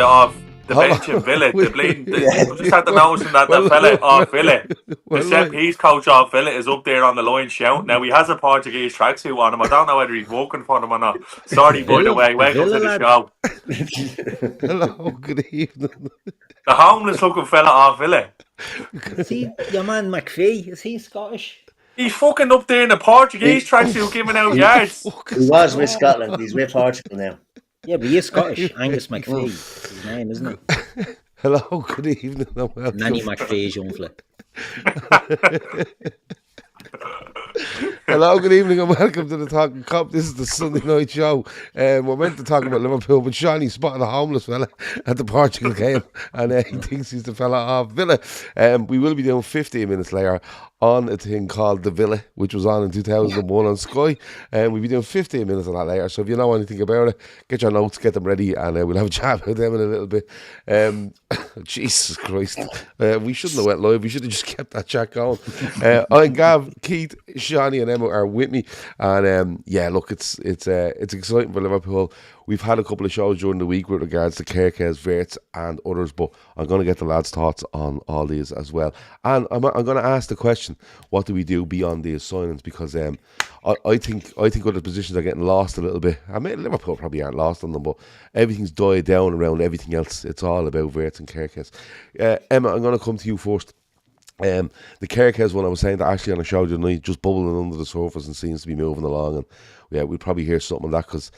off the Hold bench on. in Villa. We- The bleeding. Just had the notion that the fella off Villa, the set piece coach off Villa, is up there on the line shouting. Now he has a Portuguese tracksuit on him. I don't know whether he's working for them or not. Sorry, by the way. Welcome to the show. Hello, good evening. The homeless looking fella off Villa. Is he your man McPhee? Is he Scottish? He's fucking up there in the Portuguese tracksuit giving out yards. He was with Scotland. He's with Portugal now. Yeah, but he is Scottish. Angus McPhee is his name, isn't it? Hello, good evening. And welcome. Nanny McPhee's young flip. Hello, good evening, and welcome to the Talkin Kop. This is the Sunday night show. We're meant to talk about Liverpool, but Shawnee spotted a homeless fella at the Portugal game, and he thinks he's the fella off Villa. We will be doing 15 minutes later on a thing called The Villa, which was on in 2001 on Sky, and we'll be doing 15 minutes of that later. So if you know anything about it, get your notes, get them ready, and we'll have a chat about them in a little bit. Jesus Christ, we shouldn't have went live. We should have just kept that chat going. I'm Gav, Keith, Shawnee, and Emma are with me, and yeah, look, it's exciting for Liverpool. We've had a couple of shows during the week with regards to Kerkez, Wirtz and others, but I'm going to get the lads' thoughts on all these as well. And I'm going to ask the question, what do we do beyond these signings? Because I think other positions are getting lost a little bit. I mean, Liverpool probably aren't lost on them, but everything's died down around everything else. It's all about Wirtz and Kerkez. Emma, I'm going to come to you first. The Kerkez one, I was saying that actually on a show tonight, just bubbling under the surface and seems to be moving along, and yeah, we'll probably hear something on that, because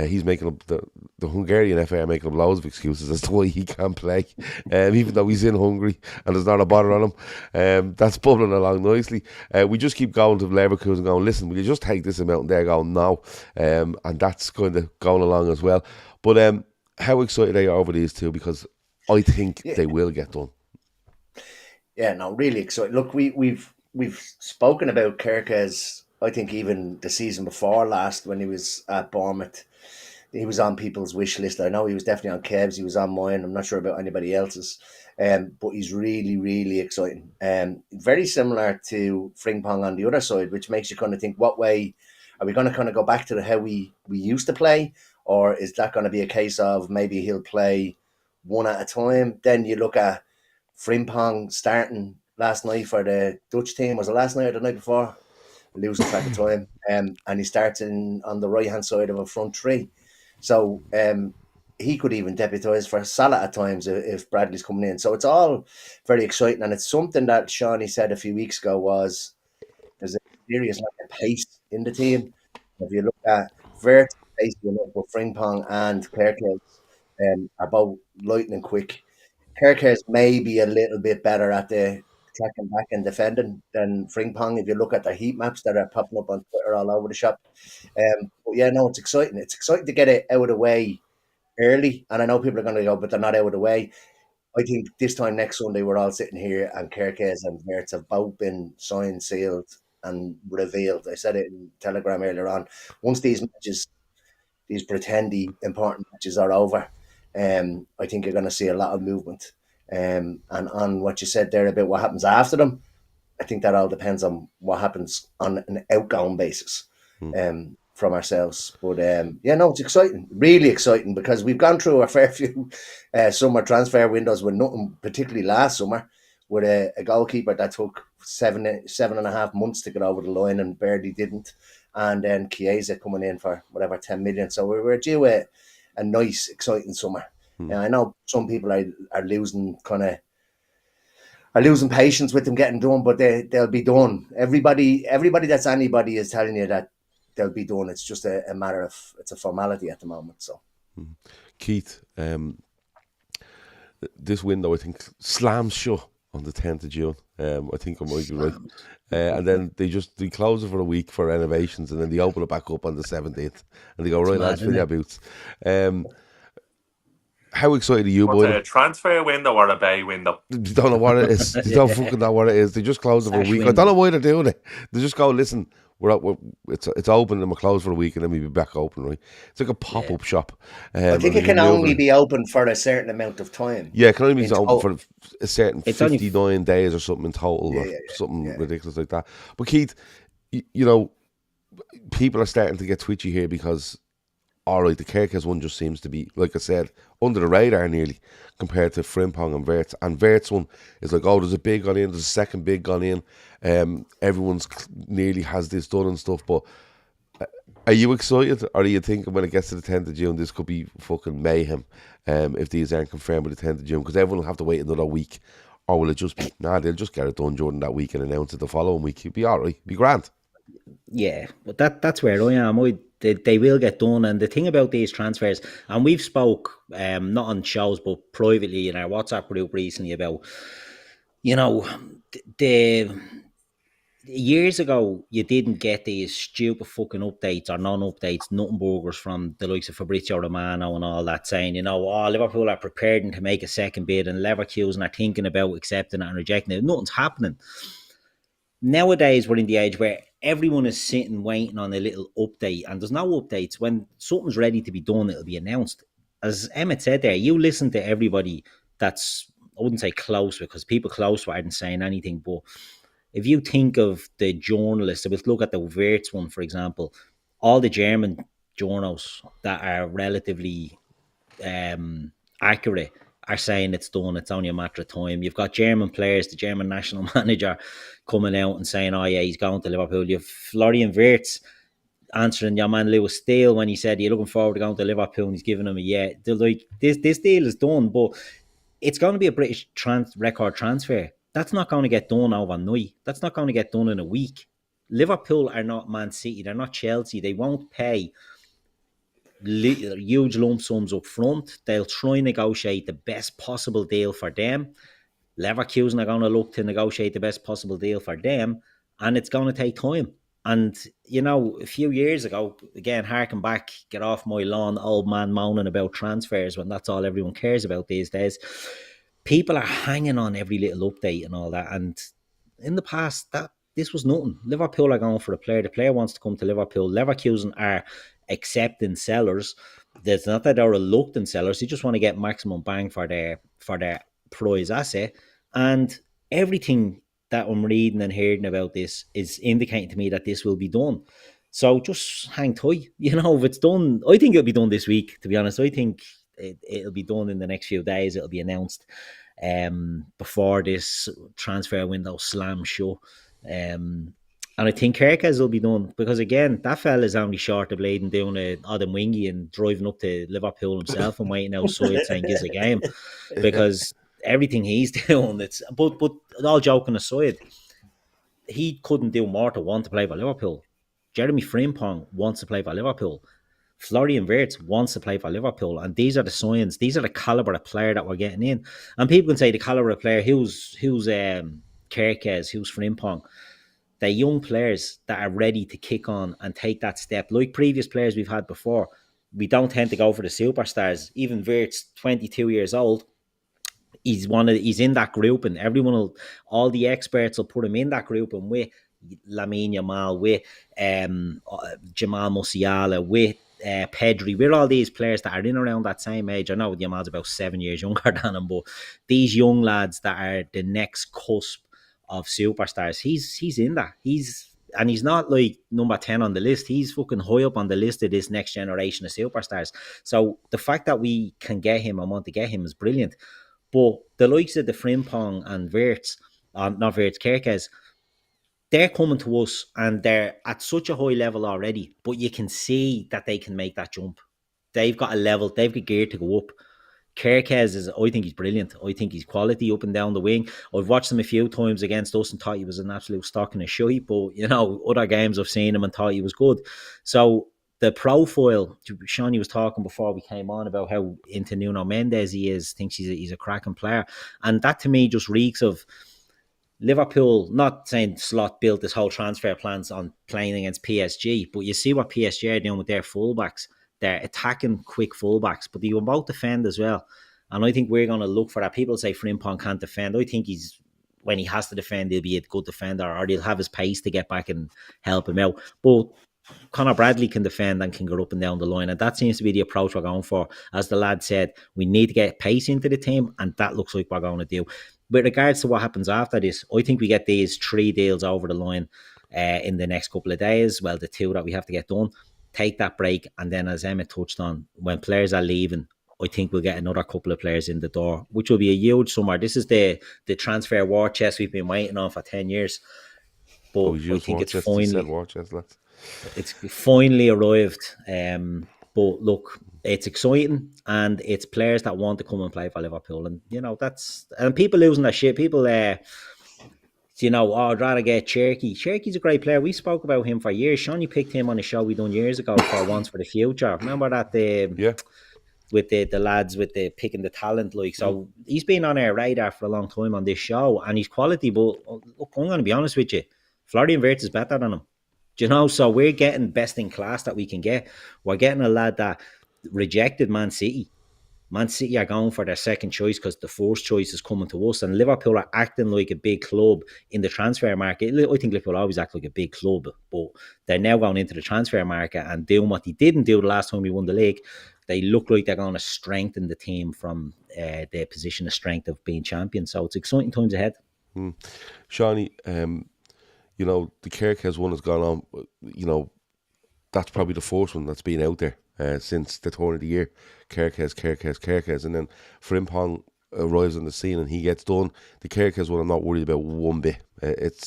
he's making up the Hungarian FA are making up loads of excuses as to why he can't play, even though he's in Hungary and there's not a bother on him. That's bubbling along nicely. We just keep going to Leverkusen going, listen, will you just take this amount? And they're going, no, and that's kind of going along as well. But how excited are you over these two? Because I think they will get done. Yeah, no, really excited. Look, we've spoken about Kerkez, I think even the season before last when he was at Bournemouth. He was on people's wish list. I know he was definitely on Kev's. He was on mine. I'm not sure about anybody else's. But he's really, really exciting. Very similar to Frimpong on the other side, which makes you kind of think, what way are we going to kind of go back to how we used to play? Or is that going to be a case of maybe he'll play one at a time? Then you look at Frimpong starting last night for the Dutch team. Was it last night or the night before? Losing track of time. And he starts on the right-hand side of a front three. So he could even deputise for Salah at times if Bradley's coming in. So it's all very exciting. And it's something that Shawnee said a few weeks ago was there's a serious lack of pace in the team. If you look at Wirtz, pace, you look with Frimpong and Kerkez are both lightning quick. Kerkez may be a little bit better at the tracking back and defending than Frimpong if you look at the heat maps that are popping up on Twitter all over the shop. But yeah, no, it's exciting. It's exciting to get it out of the way early. And I know people are going to go, but they're not out of the way. I think this time next Sunday we're all sitting here and Kerkez and Wirtz have both been signed, sealed and revealed. I said it in Telegram earlier on. Once these matches, these pretendy important matches are over, I think you're going to see a lot of movement. And on what you said there about what happens after them, I think that all depends on what happens on an outgoing basis from ourselves. But yeah, no, it's exciting, really exciting, because we've gone through a fair few summer transfer windows with nothing, particularly last summer, with a goalkeeper that took 7.5 months to get over the line and barely didn't. And then Chiesa coming in for whatever 10 million. So we were due a nice, exciting summer. Now, I know some people are losing patience with them getting done, but they'll be done. Everybody that's anybody is telling you that they'll be done. It's just a matter of, it's a formality at the moment. So, Keith, this window I think slams shut on the 10th of June. I think I might be right. And then they close it for a week for renovations, and then they open it back up on the 17th, and they go, right, lads, fill your boots. How excited are you, boy? A transfer window or a bay window? You don't know what it is. You don't fucking know what it is. They just close it for a week. I don't know why they're doing it. They just go, listen, it's open and we're closed for a week and then we'll be back open, right? It's like a pop-up shop. I think it can only be open for a certain amount of time. Yeah, it can only be open for a certain 59 days or something in total, or something ridiculous like that. But Keith, you know, people are starting to get twitchy here because all right, the Kerkez one just seems to be, like I said, under the radar nearly compared to Frimpong and Wirtz. And Wirtz one is like, oh, there's a big gone in, there's a second big gone in. Everyone's nearly has this done and stuff. But are you excited, or are you thinking when it gets to the 10th of June, this could be fucking mayhem if these aren't confirmed by the 10th of June? Because everyone will have to wait another week. Or will it just be, they'll just get it done during that week and announce it the following week? It'd be all right, be grand. Yeah, but that's where I am. They will get done. And the thing about these transfers, and we've spoke, not on shows, but privately in our WhatsApp group recently about, the years ago, you didn't get these stupid fucking updates or non-updates, nothing burgers from the likes of Fabrizio Romano and all that saying, Liverpool are preparing to make a second bid and Leverkusen are thinking about accepting it and rejecting it. Nothing's happening. Nowadays, we're in the age where everyone is sitting waiting on a little update, and there's no updates. When something's ready to be done, it'll be announced. As Emmett said there, you listen to everybody that's, I wouldn't say close, because people close aren't saying anything, but if you think of the journalists, if we look at the Wirtz one, for example, all the German journals that are relatively accurate are saying it's done, it's only a matter of time. You've got German players, the German national manager coming out and saying, oh yeah, he's going to Liverpool. You've Florian Wirtz answering your man Lewis Steele when he said, you're looking forward to going to Liverpool, and he's giving him a yeah. They're like, this deal is done, but it's going to be a British record transfer. That's not going to get done overnight. That's not going to get done in a week. Liverpool are not Man City. They're not Chelsea. They won't pay huge lump sums up front. They'll try and negotiate the best possible deal for them. Leverkusen are going to look to negotiate the best possible deal for them, and it's going to take time. And, a few years ago, again, harken back, get off my lawn, old man moaning about transfers when that's all everyone cares about these days. People are hanging on every little update and all that. And in the past, this was nothing. Liverpool are going for the player. The player wants to come to Liverpool. Leverkusen are accepting sellers. There's not that they're reluctant sellers. They just want to get maximum bang for their prize asset. And everything that I'm reading and hearing about this is indicating to me that this will be done. So just hang tight. If it's done, I think it'll be done this week, to be honest. I think it'll be done in the next few days. It'll be announced before this transfer window slams shut. And I think Kerkez will be done, because again, that fella's only short of bleeding doing an Adam Wingy and driving up to Liverpool himself and waiting outside saying gives a game, because everything he's doing, but all joking aside, he couldn't do more to want to play for Liverpool. Jeremy Frimpong wants to play for Liverpool. Florian Wirtz wants to play for Liverpool, and these are the signs. These are the caliber of player that we're getting in. And people can say the caliber of player, who's Kerkez, who's Frimpong. They're young players that are ready to kick on and take that step. Like previous players we've had before, we don't tend to go for the superstars. Even Wirtz, 22 years old, he's in that group, and all the experts will put him in that group, and with Lamine Yamal, with Jamal Musiala, with Pedri, we're all these players that are in around that same age. I know Yamal's about 7 years younger than him, but these young lads that are the next cusp of superstars, he's in that. He's not like number 10 on the list. He's fucking high up on the list of this next generation of superstars. So the fact that we can get him and want to get him is brilliant. But the likes of the Frimpong and Wirtz, not Wirtz, Kerkez, they're coming to us and they're at such a high level already, but you can see that they can make that jump. They've got a level, they've got gear to go up. Kerkez I think he's brilliant. I think he's quality up and down the wing. I've watched him a few times against us and thought he was an absolute stock in a shite, but other games I've seen him and thought he was good. So the profile, Shawnee was talking before we came on about how into Nuno Mendes he is, thinks he's a cracking player. And that to me just reeks of Liverpool, not saying Slot built this whole transfer plans on playing against PSG, but you see what PSG are doing with their fullbacks. They're attacking quick fullbacks, but they will both defend as well. And I think we're going to look for that. People say Frimpong can't defend. I think when he has to defend, he'll be a good defender, or he'll have his pace to get back and help him out. But Conor Bradley can defend and can go up and down the line, and that seems to be the approach we're going for. As the lad said, we need to get pace into the team, and that looks like we're going to do. With regards to what happens after this, I think we get these 3 deals over the line in the next couple of days. Well, the 2 that we have to get done. take that break, and then as Emma touched on, when players are leaving, I think we'll get another couple of players in the door, which will be a huge summer. This is the transfer war chest we've been waiting on for 10 years. But Always I use think war it's chest. He said war chest, lads. it's finally arrived. But look, it's exciting, and it's players that want to come and play for Liverpool, and and people losing their shit. People, I'd rather get Cherky. Cherky's a great player. We spoke about him for years. Shawnee picked him on a show we done years ago for Once for the Future. Remember that? Yeah. With the lads with the picking the talent, so he's been on our radar for a long time on this show, and he's quality. But look, I'm going to be honest with you, Florian Wirtz is better than him. So we're getting best in class that we can get. We're getting a lad that rejected Man City. Man City are going for their second choice because the first choice is coming to us, and Liverpool are acting like a big club in the transfer market. I think Liverpool always act like a big club, but they're now going into the transfer market and doing what they didn't do the last time we won the league. They look like they're going to strengthen the team from their position of strength of being champions. So it's exciting times ahead. Shawnee, the Kerkez one has gone on. That's probably the first one that's been out there since the turn of the year. Kerkez. And then Frimpong arrives on the scene and he gets done. The Kerkez one I'm not worried about one bit.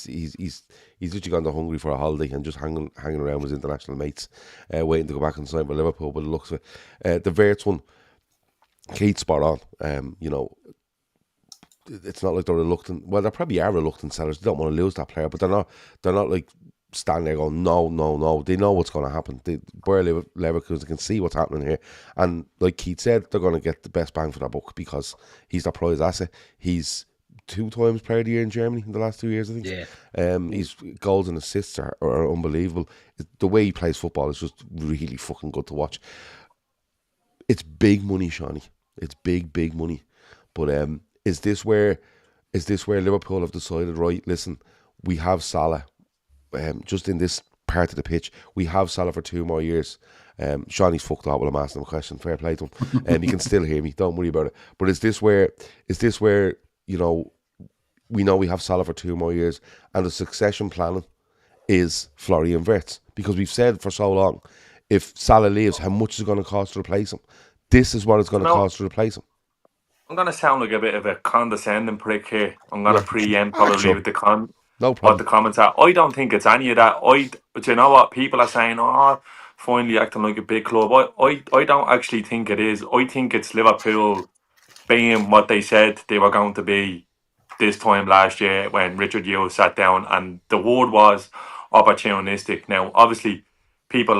He's literally gone to Hungary for a holiday and just hanging around with his international mates, waiting to go back and sign for Liverpool. But it looks of it. The Wirtz one, Kate's spot on. It's not like they're reluctant. Well, they probably are reluctant sellers. They don't want to lose that player, but they're not like standing there going, no. They know what's going to happen. Bayer Leverkusen can see what's happening here. And like Keith said, they're going to get the best bang for their buck because he's their prize asset. He's 2 times player of the year in Germany in the last 2 years, I think. Yeah. His goals and assists are unbelievable. The way he plays football is just really fucking good to watch. It's big money, Shawnee. It's big money. But is this where Liverpool have decided, right, listen, we have Salah just in this part of the pitch, we have Salah for 2 more years. Shawnee's fucked up while I'm asking him a question. Fair play to him. He can still hear me. Don't worry about it. But is this where we know we have Salah for 2 more years and the succession planning is Florian Wirtz? Because we've said for so long, if Salah leaves, how much is it going to cost to replace him? This is what it's going to cost to replace him. I'm going to sound like a bit of a condescending prick here. I'm going to preempt probably with the no what the comments are. I don't think it's any of that. But you know what? People are saying, finally acting like a big club. I don't actually think it is. I think it's Liverpool being what they said they were going to be this time last year when Richard Hughes sat down, and the word was opportunistic. Now, obviously, people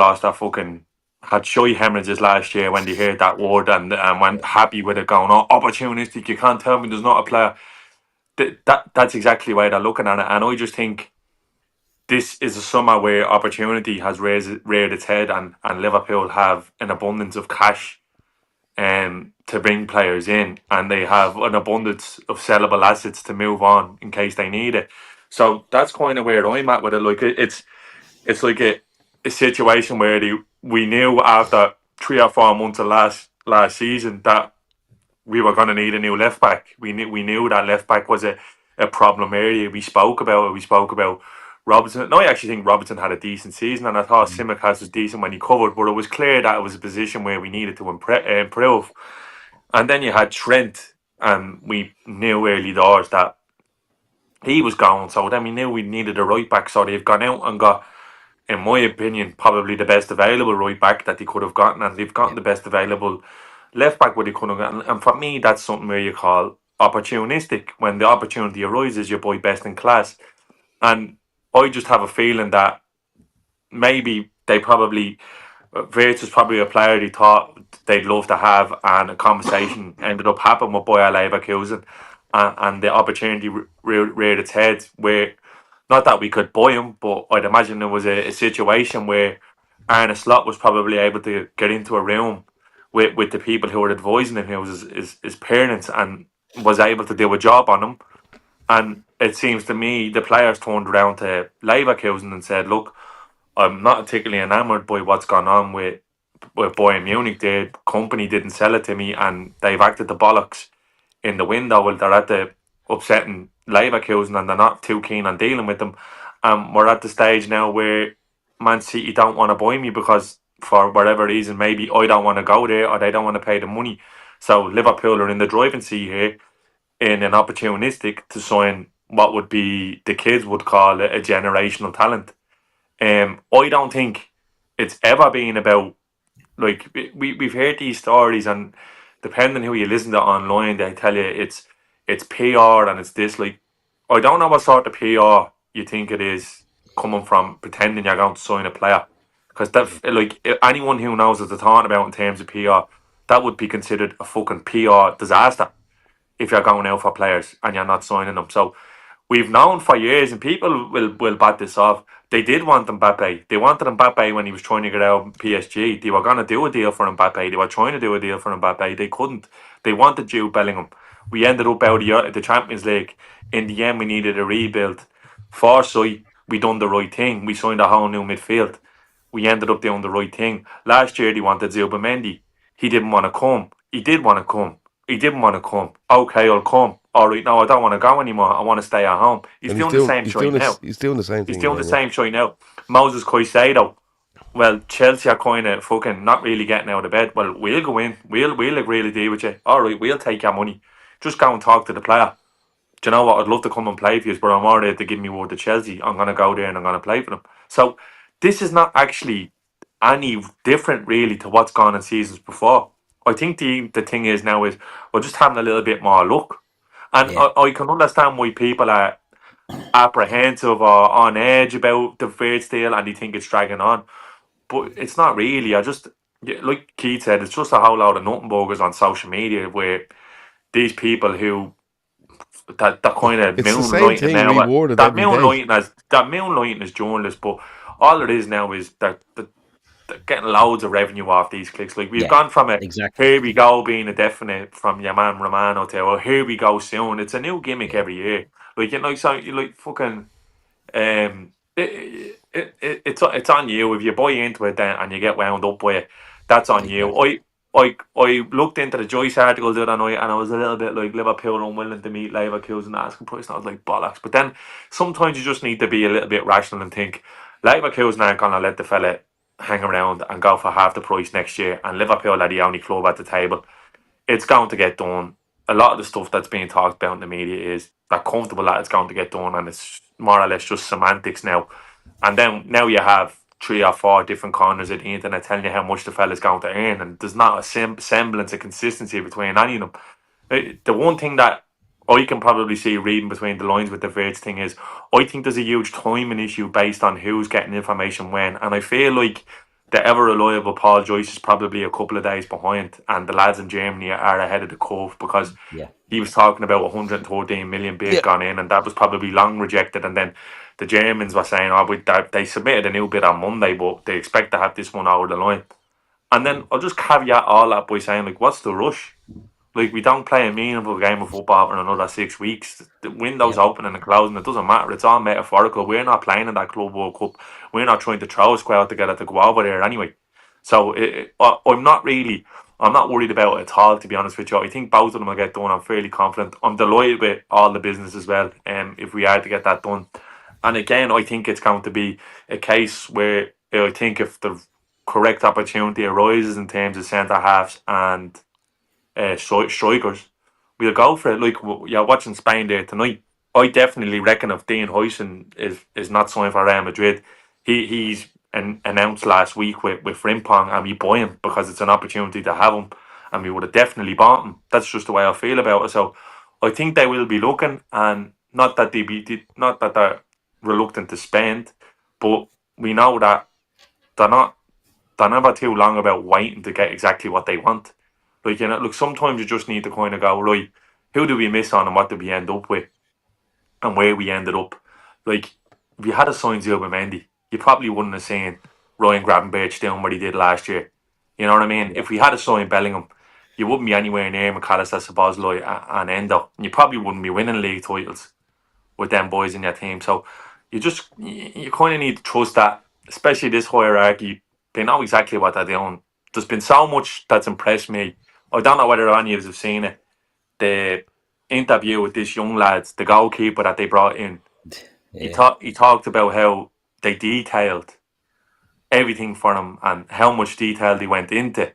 had shy hemorrhages last year when they heard that word and went happy with it, going, opportunistic. You can't tell me there's not a player. That's exactly why they're looking at it, and I just think this is a summer where opportunity has reared its head, and Liverpool have an abundance of cash to bring players in, and they have an abundance of sellable assets to move on in case they need it. So that's kind of where I'm at with it. Like it's like a situation where we knew after 3 or 4 months of last season that we were going to need a new left back. We knew that left back was a problem area. We spoke about it. We spoke about Robertson. No, I actually think Robertson had a decent season, and I thought Tsimikas was decent when he covered, but it was clear that it was a position where we needed to improve. And then you had Trent, and we knew early doors that he was gone, so then we knew we needed a right back, so they've gone out and got, in my opinion, probably the best available right back that they could have gotten, and they've gotten the best available left back what they could have gotten. And for me, that's something where you call opportunistic. When the opportunity arises, you buy best in class. And I just have a feeling that maybe Wirtz was probably a player they thought they'd love to have, and a conversation ended up happening with Bayer Leverkusen, and the opportunity reared its head, where, not that we could buy him, but I'd imagine there was a situation where Arne Slot was probably able to get into a room with the people who were advising him, who was his parents, and was able to do a job on him. And it seems to me the players turned around to Leverkusen and said, look, I'm not particularly enamoured by what's gone on with Bayern Munich. The company didn't sell it to me, and they've acted the bollocks in the window. Well, they're at the upsetting Leverkusen, and they're not too keen on dealing with them. We're at the stage now where Man City don't want to buy me because for whatever reason, maybe I don't want to go there or they don't want to pay the money. So Liverpool are in the driving seat here in an opportunistic to sign what would be the kids would call a generational talent. I don't think it's ever been about like we've heard these stories, and depending who you listen to online, they tell you it's PR and it's this. Like, I don't know what sort of PR you think it is coming from pretending you're going to sign a player, because that like anyone who knows what they're talking about in terms of PR, that would be considered a fucking PR disaster if you're going out for players and you're not signing them. So we've known for years, and people will bat this off. They did want Mbappe. They wanted Mbappe when he was trying to get out of PSG. They were going to do a deal for Mbappe. They were trying to do a deal for Mbappe. They couldn't. They wanted Jude Bellingham. We ended up out of the Champions League. In the end, we needed a rebuild. Foresight, we done the right thing. We signed a whole new midfield. We ended up doing the right thing. Last year, they wanted Zubimendi. He didn't want to come. He did want to come. He didn't want to come. Okay, I'll come. All right, no, I don't want to go anymore. I want to stay at home. He's doing the same shit now. He's doing the same thing. He's doing the same shit now. Moses Caicedo. Well, Chelsea are kind of fucking not really getting out of bed. Well, we'll go in. We'll agree to deal with you. All right, we'll take your money. Just go and talk to the player. Do you know what? I'd love to come and play for you, but I'm already to give me word to Chelsea. I'm going to go there and I'm going to play for them. So this is not actually any different really to what's gone in seasons before. I think the thing is now is we're just having a little bit more luck. And I can understand why people are apprehensive or on edge about the Wirtz deal and they think it's dragging on. But it's not really. Like Keith said, it's just a whole load of nothing burgers on social media where these people who that kind of moonlighting now. That moonlighting as journalists, but all it is now is that they're getting loads of revenue off these clicks. Like we've gone from here we go being a definite from your man Romano to here we go soon. It's a new gimmick every year. Like you like fucking it's on you if you buy into it then and you get wound up by it. That's on you. I looked into the Joyce article the other night and I was a little bit like Liverpool unwilling to meet Leverkusen asking price, and I was like bollocks. But then sometimes you just need to be a little bit rational and think Leverkusen aren't gonna let the fella hang around and go for half the price next year, and Liverpool are the only club at the table. It's going to get done. A lot of the stuff that's being talked about in the media is that comfortable that it's going to get done, and it's more or less just semantics now. And then now you have 3 or 4 different corners of the internet telling you how much the fella's going to earn, and there's not a semblance of consistency between any of them. The one thing that I can probably see reading between the lines with the Wirtz thing is I think there's a huge timing issue based on who's getting information when, and I feel like the ever reliable Paul Joyce is probably a couple of days behind, and the lads in Germany are ahead of the curve because he was talking about 113 million bid gone in, and that was probably long rejected. And then the Germans were saying, they submitted a new bid on Monday, but they expect to have this one over the line. And then I'll just caveat all that by saying, like, what's the rush? Like, we don't play a meaningful game of football for another 6 weeks. The window's opening and closing. It doesn't matter. It's all metaphorical. We're not playing in that Club World Cup. We're not trying to throw a squad together to go over there anyway. So I'm not worried about it at all, to be honest with you. I think both of them will get done. I'm fairly confident. I'm delighted with all the business as well, if we are to get that done. And again, I think it's going to be a case where I think if the correct opportunity arises in terms of centre-halves and strikers, we'll go for it. Like you're watching Spain there tonight. I definitely reckon if Dean Huyson is not signed for Real Madrid, he's announced last week with Frimpong, and we buy him because it's an opportunity to have him, and we would have definitely bought him. That's just the way I feel about it. So I think they will be looking, and not that they're reluctant to spend, but we know that they're never too long about waiting to get exactly what they want. Like, you know, look, sometimes you just need to kind of go, right, who do we miss on and what do we end up with and where we ended up. Like, if you had a signed Zubimendi, you probably wouldn't have seen Ryan Gravenberch doing what he did last year. You know what I mean? If we had a signed Bellingham, you wouldn't be anywhere near McAllister, Szoboszlai and Endo. And you probably wouldn't be winning league titles with them boys in your team. So you kind of need to trust that, especially this hierarchy. They know exactly what they're doing. There's been so much that's impressed me. I don't know whether any of you have seen it. The interview with this young lad, the goalkeeper that they brought in. He talked about how they detailed everything for him and how much detail they went into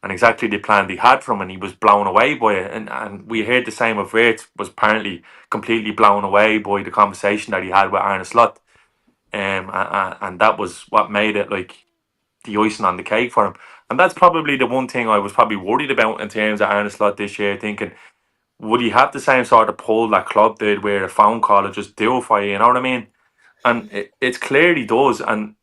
and exactly the plan they had for him, and he was blown away by it. And we heard the same of Wirtz was apparently completely blown away by the conversation that he had with Arne Slot. And that was what made it like the icing on the cake for him. And that's probably the one thing I was probably worried about in terms of Arne Slot this year, thinking, would he have the same sort of pull that club did where a phone call would just do it for you know what I mean? And it's clear he does, and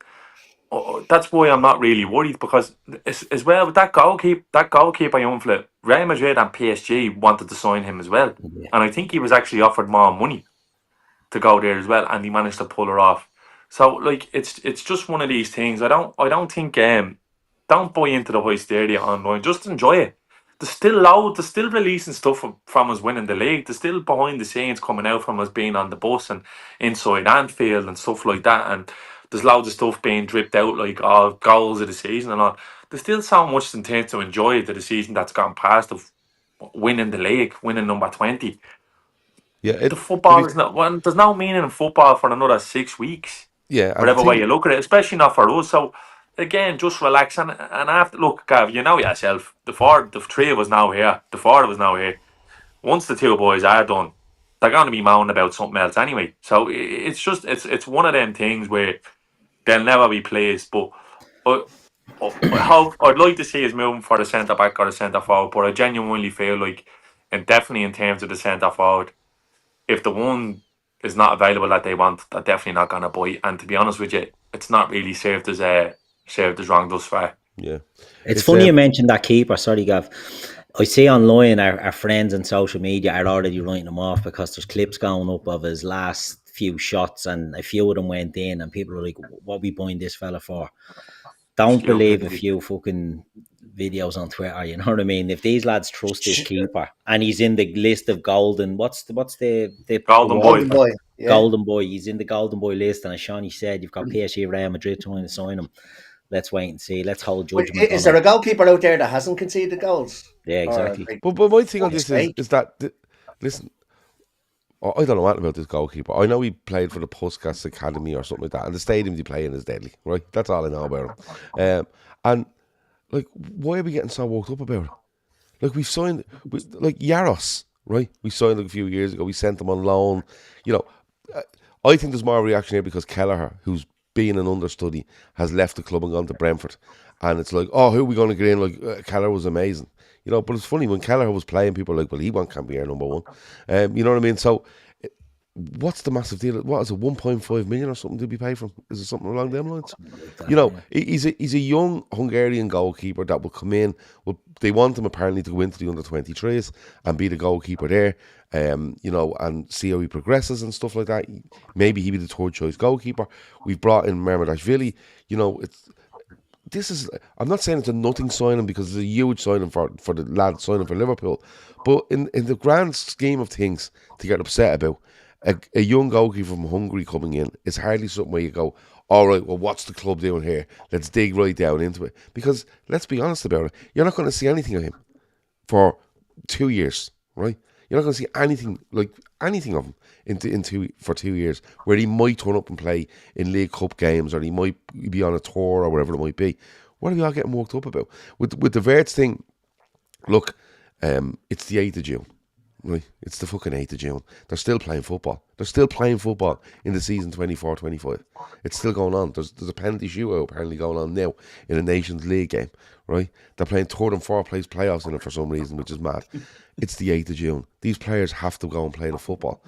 that's why I'm not really worried, because as well with that goalkeeper young flip, Real Madrid and PSG wanted to sign him as well, and I think he was actually offered more money to go there as well, and he managed to pull her off. So like it's just one of these things. I don't think don't buy into the hysteria online. Just enjoy it. They're still releasing stuff from us winning the league. There's still behind the scenes coming out from us being on the bus and inside Anfield and stuff like that. And there's loads of stuff being dripped out like goals of the season and all. There's still so much to enjoy to the season that's gone past of winning the league, winning number 20. Yeah, The football is not. Well, there's no meaning in football for another 6 weeks. yeah, and Whatever way you look at it, especially not for us. So again, just relax and after look, Gav, you know yourself. The three of us now here, the four of us now here. Once the two boys are done, they're going to be moaning about something else anyway. So it's just it's one of them things where they'll never be pleased. But I'd like to see us moving for the centre back or the centre forward. But I genuinely feel like, and definitely in terms of the centre forward, if the one is not available that they want, they're definitely not going to buy. And to be honest with you, it's not really served as wrong thus far. Yeah, it's funny you mentioned that keeper. Sorry, Gav. I see online our friends on social media are already writing him off because there's clips going up of his last few shots and a few of them went in, and people are like, "What are we buying this fella for?" Don't believe a few fucking videos on Twitter, you know what I mean? If these lads trust this keeper and he's in the list of golden, what's the Golden Boy. Yeah. Golden Boy, he's in the Golden Boy list, and as Shawnee said, you've got PSG, Real Madrid trying to sign him. Let's wait and see. Let's hold judgment. Is there a goalkeeper out there that hasn't conceded goals? Yeah, exactly. But my thing on this is that listen, I don't know what about this goalkeeper. I know he played for the Puskas Academy or something like that, and the stadium he play in is deadly, right? That's all I know about him. And like, why are we getting so worked up about it? Like, we've signed, like Yaros, right? We signed like a few years ago. We sent him on loan. You know, I think there's more reaction here because Kelleher, who's being an understudy, has left the club and gone to Brentford. And it's like, oh, who are we going to get in? Like, Kelleher was amazing. You know, but it's funny, when Kelleher was playing, people were like, well, he can't be our number one. You know what I mean? So, what's the massive deal? What is it, 1.5 million or something to be paid from? Is it something along them lines? You know, he's a young Hungarian goalkeeper that will come in. Well, they want him apparently to go into the under-23s and be the goalkeeper there, you know, and see how he progresses and stuff like that. Maybe he'll be the third choice goalkeeper. We've brought in Mermadashvili. You know, I'm not saying it's a nothing signing because it's a huge signing for the lad signing for Liverpool, but in the grand scheme of things to get upset about, a young goalkeeper from Hungary coming in is hardly something where you go, all right, well, what's the club doing here? Let's dig right down into it. Because let's be honest about it, you're not going to see anything of him for 2 years, right? You're not going to see anything of him for 2 years, where he might turn up and play in League Cup games, or he might be on a tour or whatever it might be. What are we all getting worked up about? With the Wirtz thing, look, it's the 8th of June. Right, it's the fucking 8th of June. They're still playing football. They're still playing football in the season 24-25. It's still going on. There's a penalty shootout apparently going on now in a Nations League game. Right, they're playing third and fourth place playoffs in it for some reason, which is mad. It's the 8th of June. These players have to go and play the football.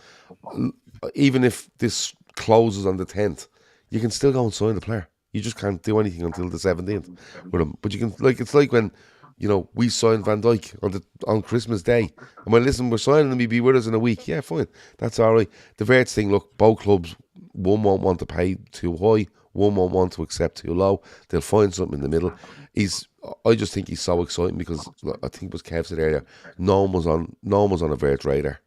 Even if this closes on the 10th, you can still go and sign the player. You just can't do anything until the 17th with them. But you can, like, it's like when, you know, we signed Van Dijk on Christmas Day. And when, listen, we're signing him, he'll be with us in a week. Yeah, fine. That's all right. The Wirtz thing, look, both clubs, one won't want to pay too high, one won't want to accept too low. They'll find something in the middle. I just think he's so exciting because I think it was Kev said earlier, no one was on a Wirtz radar.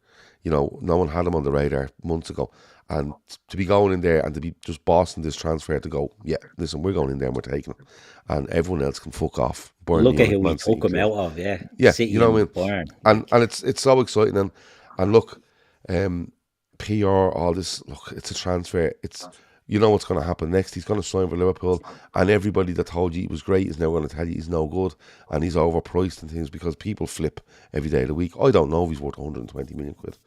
You know, no one had him on the radar months ago. And to be going in there and to be just bossing this transfer to go, yeah, listen, we're going in there and we're taking him. And everyone else can fuck off. Look at who we took him out of, yeah. Yeah, City, you know what I mean? And it's so exciting. And look, PR, all this, look, it's a transfer. you know what's going to happen next. He's going to sign for Liverpool, and everybody that told you he was great is now going to tell you he's no good and he's overpriced and things, because people flip every day of the week. I don't know if he's worth 120 million quid.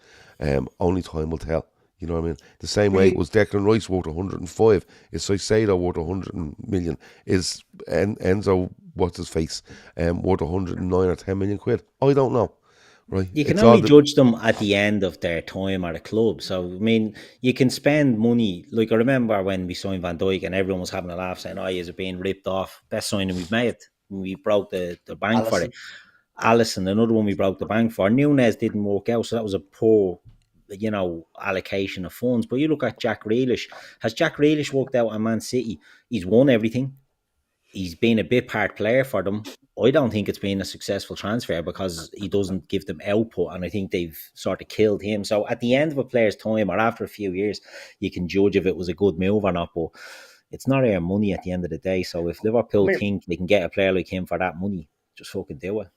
Only time will tell. You know what I mean? The same way it was Declan Rice worth 105. Is Caicedo worth 100 million? Is Enzo, what's his face, worth 109 or 10 million quid? I don't know. Right. You can only judge them at the end of their time at a club. So, I mean, you can spend money. Like, I remember when we signed Van Dijk and everyone was having a laugh saying, oh, he's being ripped off. Best signing we've made. We broke the bank for it. Alisson, another one we broke the bank for. Nunez didn't work out, so that was a poor, allocation of funds. But you look at Jack Grealish. Has Jack Grealish worked out at Man City? He's won everything. He's been a big part player for them. I don't think it's been a successful transfer because he doesn't give them output, and I think they've sort of killed him. So at the end of a player's time, or after a few years, you can judge if it was a good move or not, but it's not our money at the end of the day. So if Liverpool think they can get a player like him for that money, just fucking do it.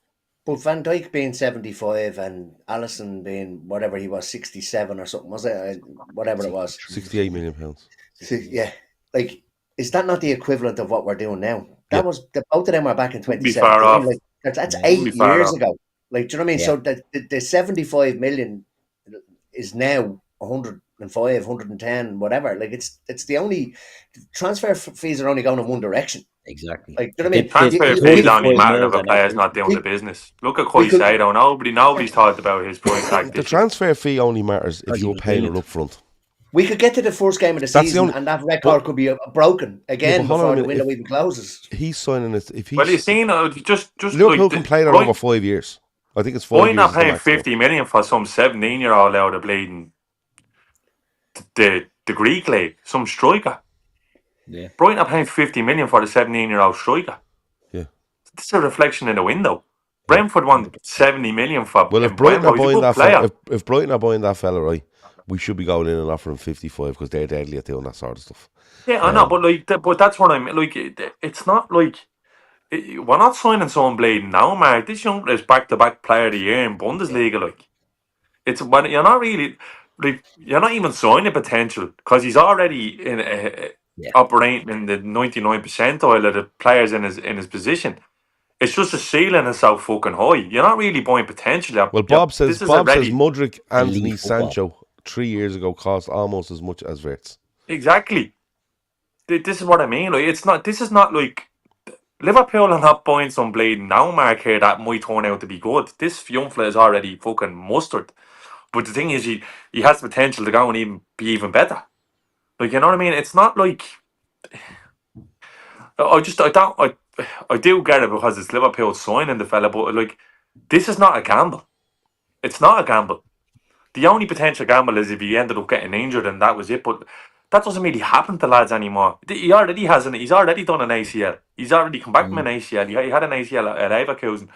But Van Dijk being 75 and Alisson being whatever he was, 67 or something, was it? Whatever it was. 68 million pounds. Yeah. Like, is that not the equivalent of what we're doing now? That was both of them are back in 2017. Far off. Like, that's 8 years ago. Like, do you know what I mean? So the 75 million is now 105, 110, whatever. Like, it's the only transfer fees are only going in one direction. Exactly. Like, do you know what I mean? Transfer fees only matter if a player's not doing the business. Look at Caicedo. Nobody's thought about his price tag. The transfer fee only matters if you're paying it up front. We could get to the first game of the season and that record could be broken again before the window even closes. He's signing it. If he's, well, you've seen just Liverpool can play that over 5 years. I think it's 5 years. Why not paying 50 million for some 17-year-old out of bleeding the Greek league, some striker? Yeah. Brighton are paying 50 million for the 17-year-old striker. Yeah. This is a reflection in the window. Brentford won 70 million for. Well, if Brighton are buying that fella, if Brighton are buying that fella, right, we should be going in and offering 55 because they're deadly at doing that sort of stuff. Yeah, I know, but that's what I mean. Like, it's not like we're not signing someone bleeding now, Mark. This young is back-to-back player of the year in Bundesliga. Like, it's when you're not really, like, you're not even signing potential because he's already in operating in the 99 percentile of the players in his position. It's just the ceiling is so fucking high. You're not really buying potential. Well, Bob says Mudryk, Anthony, Sancho 3 years ago cost almost as much as Wirtz. Exactly. This is what I mean. Like, it's not. This is not like Liverpool are not buying some bleeding now mark here that might turn out to be good. This young fella is already fucking mustard. But the thing is, he has the potential to go and be even better. Like, you know what I mean? It's not like I do get it because it's Liverpool signing the fella, but like, this is not a gamble. It's not a gamble. The only potential gamble is if he ended up getting injured and that was it. But that doesn't really happen to lads anymore. He's already done an ACL. He's already come back from an ACL. He had an ACL at Leverkusen.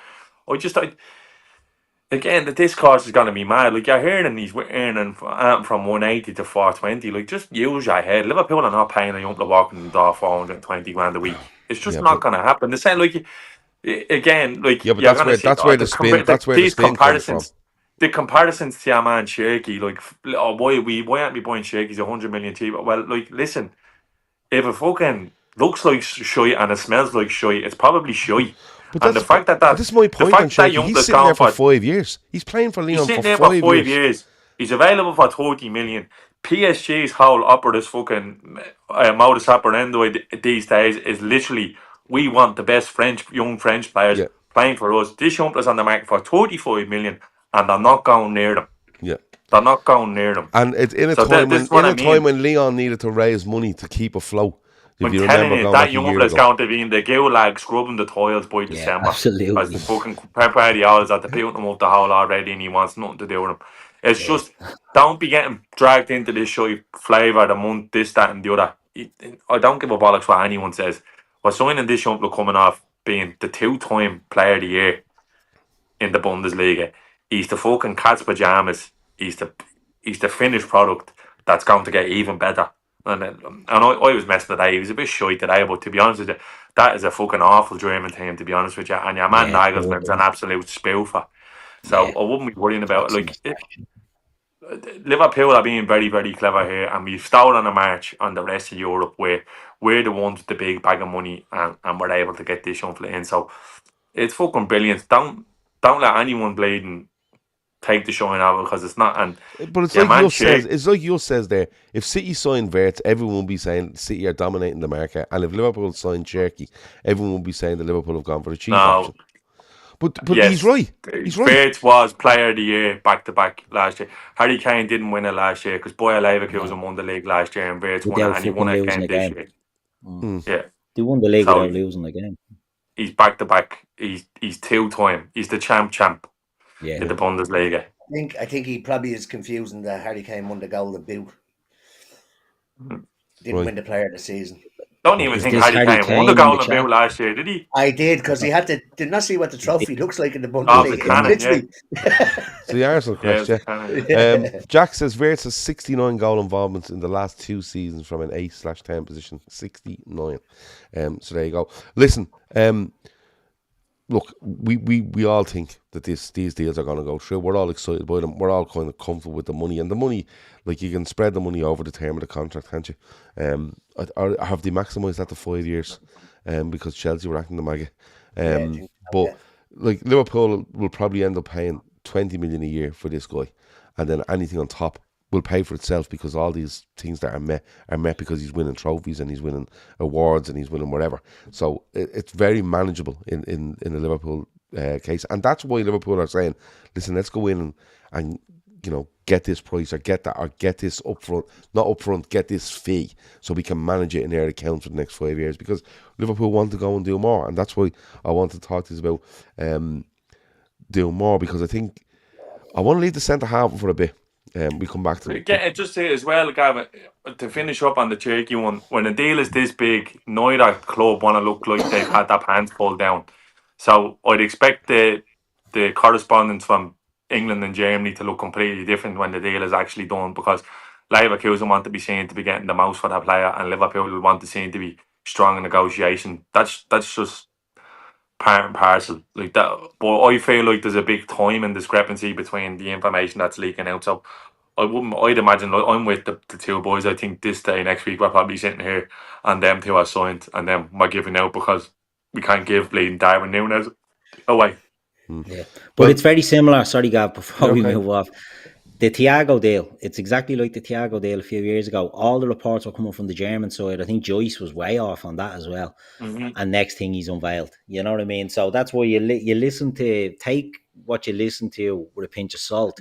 Again, the discourse is going to be mad. Like, you're hearing he's earning from 180 to 420. Like, just use your head. Liverpool are not paying a young to walk in the door 420 grand a week. It's just not going to happen. The same, like, again, like, but that's where the spin comes from. The comparisons to your man Shaky, like, why aren't we buying Shaky? He's 100 million cheaper. Well, like, listen, if it fucking looks like shite and it smells like shite, it's probably shite. But and the fact that this is my point on Shaky. He's sitting there for 5 years. He's playing for Lyon for 5 years. He's available for 30 million. PSG's whole operative fucking modus operandi these days is literally, we want the best young French players playing for us. This young player's on the market for 35 million. And they're not going near them. Yeah. They're not going near them. And it's in a time when Lyon needed to raise money to keep afloat. I'm telling you, that young player's going to be in the gulag scrubbing the toils by December. Absolutely. As the fucking Guardiola's at the putting them up the hole already and he wants nothing to do with them. It's just, don't be getting dragged into this show flavour of the month, this, that and the other. I don't give a bollocks what anyone says. We're signing this young player coming off being the 2-time player of the year in the Bundesliga. He's the fucking cat's pajamas. He's the finished product that's going to get even better. And I was messing today. He was a bit shy today, but to be honest with you, that is a fucking awful dreaming team, to be honest with you. And your man Nagelsmann's an absolute spoofer. So I wouldn't be worrying about it. Like, Liverpool are being very, very clever here, and we've stolen a march on the rest of Europe where we're the ones with the big bag of money, and we're able to get this young fella in. So it's fucking brilliant. Don't let anyone bleeding take the shine out of it, because it's not. And But it's yeah, like man, you says. It's like you says there. If City sign Wirtz, everyone will be saying City are dominating the market, and if Liverpool sign Cherky, everyone will be saying that Liverpool have gone for the cheap no, option. But he's yes, right. He's right. Wirtz was Player of the Year back to back last year. Harry Kane didn't win it last year because Bayer Leverkusen won the league last year, and Wirtz won it, Without and he won fucking it losing again a this game. year. Yeah, They won the league so without losing a game. he's back to back. He's 2-time. He's the champ Yeah. in the Bundesliga. I think he probably is confusing that Harry Kane won the Golden Boot. Didn't win the Player of the Season. Don't even Is think this Harry Harry Kane won the Kane in the Golden Boot chat? last year, did he? I did, because he had to. Did not see what the trophy looks like in the Oh, Bundesliga. the cannon, Literally. So the Arsenal Yeah, it was question. the cannon. Jack says Wirtz has 69 goal involvements in the last 2 seasons from an 8/10 position. 69. So there you go. Listen, look, we all think that these deals are going to go through. We're all excited by them. We're all kind of comfortable with the money. And the money, like, you can spread the money over the term of the contract, can't you? Or have they maximised that to 5 years? Because Chelsea were acting the maggot. But like, Liverpool will probably end up paying 20 million a year for this guy, and then anything on top will pay for itself, because all these things that are met because he's winning trophies and he's winning awards and he's winning whatever. So it's very manageable in the Liverpool case, and that's why Liverpool are saying, listen, let's go in and you know, get this price or get that, or get this upfront, not upfront, get this fee, so we can manage it in their accounts for the next 5 years, because Liverpool want to go and do more. And that's why I want to talk to you about doing more, because I think I want to leave the centre half for a bit. We come back to it. Just say as well, Gavin, to finish up on the Cherky one, when a deal is this big, neither club want to look like they've had their pants pulled down. So I'd expect the correspondence from England and Germany to look completely different when the deal is actually done, because Leverkusen want to be seen to be getting the most for that player, and Liverpool will want to seem to be strong in negotiation. That's just part and parcel like that. But I feel like there's a big time and discrepancy between the information that's leaking out. So I'd imagine, like, I'm with the two boys. I think this day next week we're probably sitting here and them two are signed, and then we're giving out because we can't give bleeding Darwin Núñez away. Yeah, but it's very similar. Sorry, Gav, before we Okay. move off. The Thiago deal, it's exactly like the Thiago deal a few years ago. All the reports were coming from the German side. I think Joyce was way off on that as well. And next thing, he's unveiled. You know what I mean? So that's why you listen to, take what you listen to with a pinch of salt,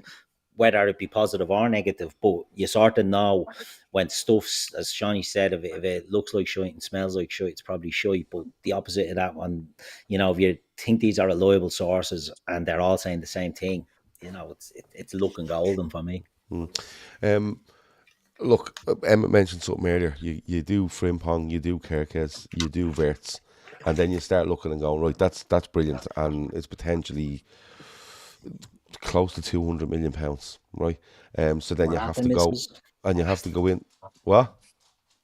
whether it be positive or negative. But you sort of know when stuff's, as Shawnee said, if it looks like shite and smells like shite, it's probably shite. But the opposite of that one, you know, if you think these are reliable sources and they're all saying the same thing, you know, it's looking golden for me. Look, Emmett mentioned something earlier. You do Frimpong, you do Kerkez, you do Wirtz, and then you start looking and going, right, that's brilliant, and it's potentially close to £200 million, right? So then you have to go, and you have to go in. What?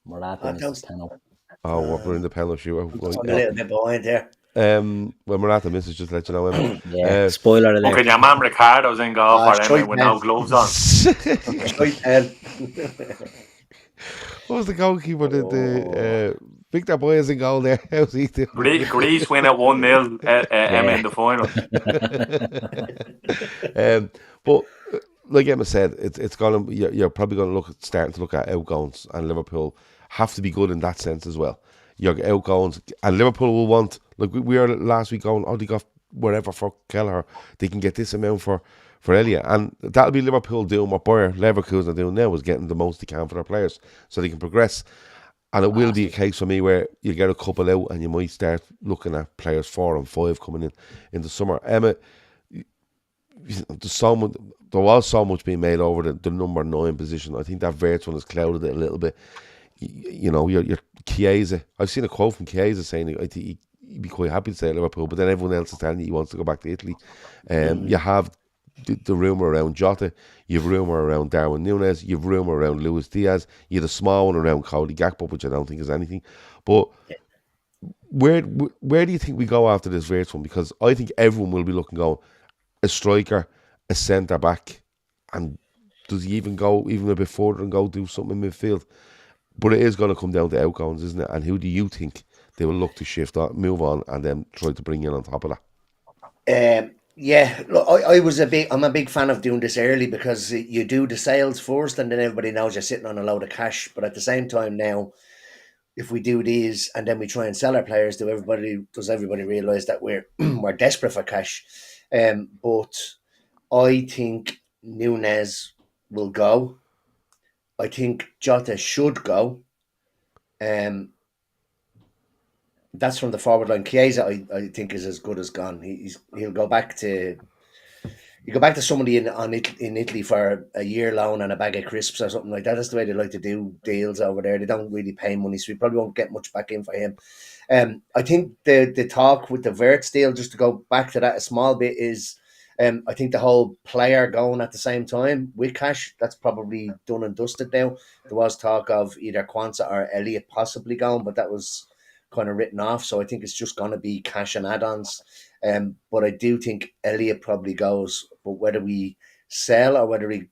Morata misses penalty. Oh, we're in the penalty shootout. I'm a little bit behind there. When Morata misses, just let you know. Emmett. Yeah, spoiler alert. Okay, your man Ricardo's in goal for Emma with no gloves on. What was the goalkeeper? The Victor Boy is in goal there. How's he doing? Greece win at 1-0 Emma in the final. But like Emma said, it's gonna. You're probably gonna starting to look at outgoings, and Liverpool have to be good in that sense as well. Your outgoings, and Liverpool will want, like we were last week going, they got whatever for Kelleher, they can get this amount for Elliott, and that'll be Liverpool doing what Bayer Leverkusen are doing now, is getting the most they can for their players so they can progress. And it will be a case for me where you get a couple out and you might start looking at players 4 and 5 coming in the summer. Emma, there was so much being made over the number 9 position. I think that Wirtz one has clouded it a little bit. You know, your Chiesa. I've seen a quote from Chiesa saying I think he'd be quite happy to stay at Liverpool, but then everyone else is telling you he wants to go back to Italy. You have the rumour around Jota, you have rumour around Darwin Núñez, you have rumour around Luis Diaz, you have the small one around Cody Gakpo, which I don't think is anything. But where do you think we go after this Wirtz one? Because I think everyone will be looking, going, a striker, a centre back, and does he even go even a bit further and go do something in midfield? But it is going to come down to outgoings, isn't it? And who do you think they will look to shift on, move on, and then try to bring in on top of that? Yeah, look, I'm a big fan of doing this early because you do the sales first, and then everybody knows you're sitting on a load of cash. But at the same time, now if we do these and then we try and sell our players, does everybody realise that we're we're desperate for cash? But I think Nunez will go. I think Jota should go. That's from the forward line. Chiesa, I think, is as good as gone. He'll go back to somebody in Italy for a year loan and a bag of crisps or something like that. That's the way they like to do deals over there. They don't really pay money, so we probably won't get much back in for him. I think the talk with the Wirtz deal, just to go back to that a small bit, is I think the whole player going at the same time with cash, that's probably done and dusted now. There was talk of either Kwanzaa or Elliott possibly going, but that was kind of written off. So I think it's just going to be cash and add-ons. But I do think Elliott probably goes. But whether we sell or whether he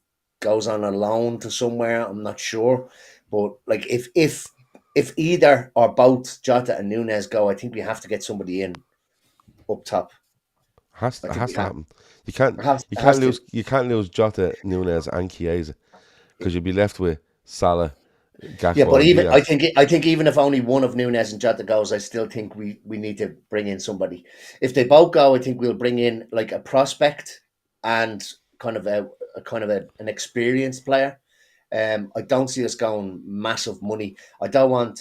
goes on a loan to somewhere, I'm not sure. But like if either or both Jota and Nunez go, I think we have to get somebody in up top. Has to happen. You can't lose Jota, Nunez, and Chiesa because you'll be left with Salah, Gakpo. Yeah, but even Diaz. I think even if only one of Nunez and Jota goes, I still think we need to bring in somebody. If they both go, I think we'll bring in like a prospect and kind of an experienced player. I don't see us going massive money. I don't want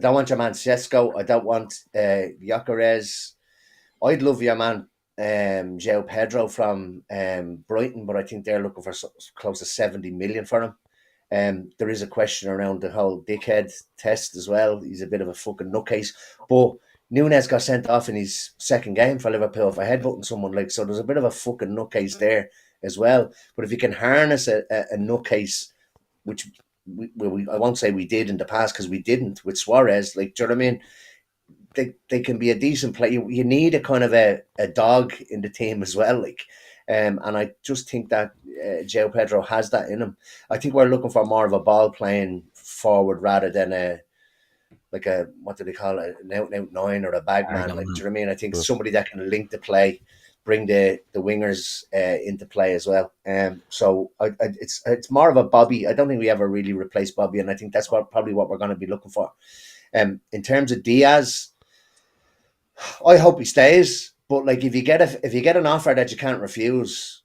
your man Sesko. I don't want Gyökeres. I'd love your man João Pedro from Brighton, but I think they're looking for close to 70 million for him. There is a question around the whole dickhead test as well. He's a bit of a fucking nutcase. But Nunez got sent off in his second game for Liverpool for headbutting someone. So there's a bit of a fucking nutcase there as well. But if you can harness a nutcase, which I won't say we did in the past because we didn't with Suarez, do you know what I mean? They can be a decent player. You need a kind of a dog in the team as well, and I just think that João Pedro has that in him. I think we're looking for more of a ball playing forward rather than a what do they call it, an out nine or a bag man. Do you know what I mean? I think somebody that can link the play, bring the wingers into play as well. So it's more of a Bobby. I don't think we ever really replaced Bobby, and I think that's probably what we're going to be looking for. In terms of Diaz, I hope he stays. But if you get an offer that you can't refuse,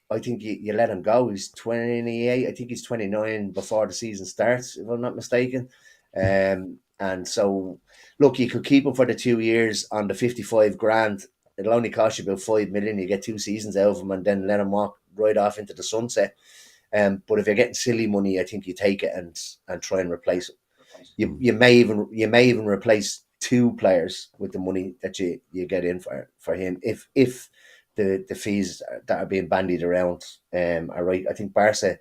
I think you let him go. He's 28. I think he's 29 before the season starts, if I'm not mistaken. And so, look, you could keep him for the 2 years on the 55 grand. It'll only cost you about 5 million. You get 2 seasons out of him and then let him walk right off into the sunset. But if you're getting silly money, I think you take it and try and replace it. You may even replace 2 players with the money that you get in for him if the fees that are being bandied around are right. I think Barca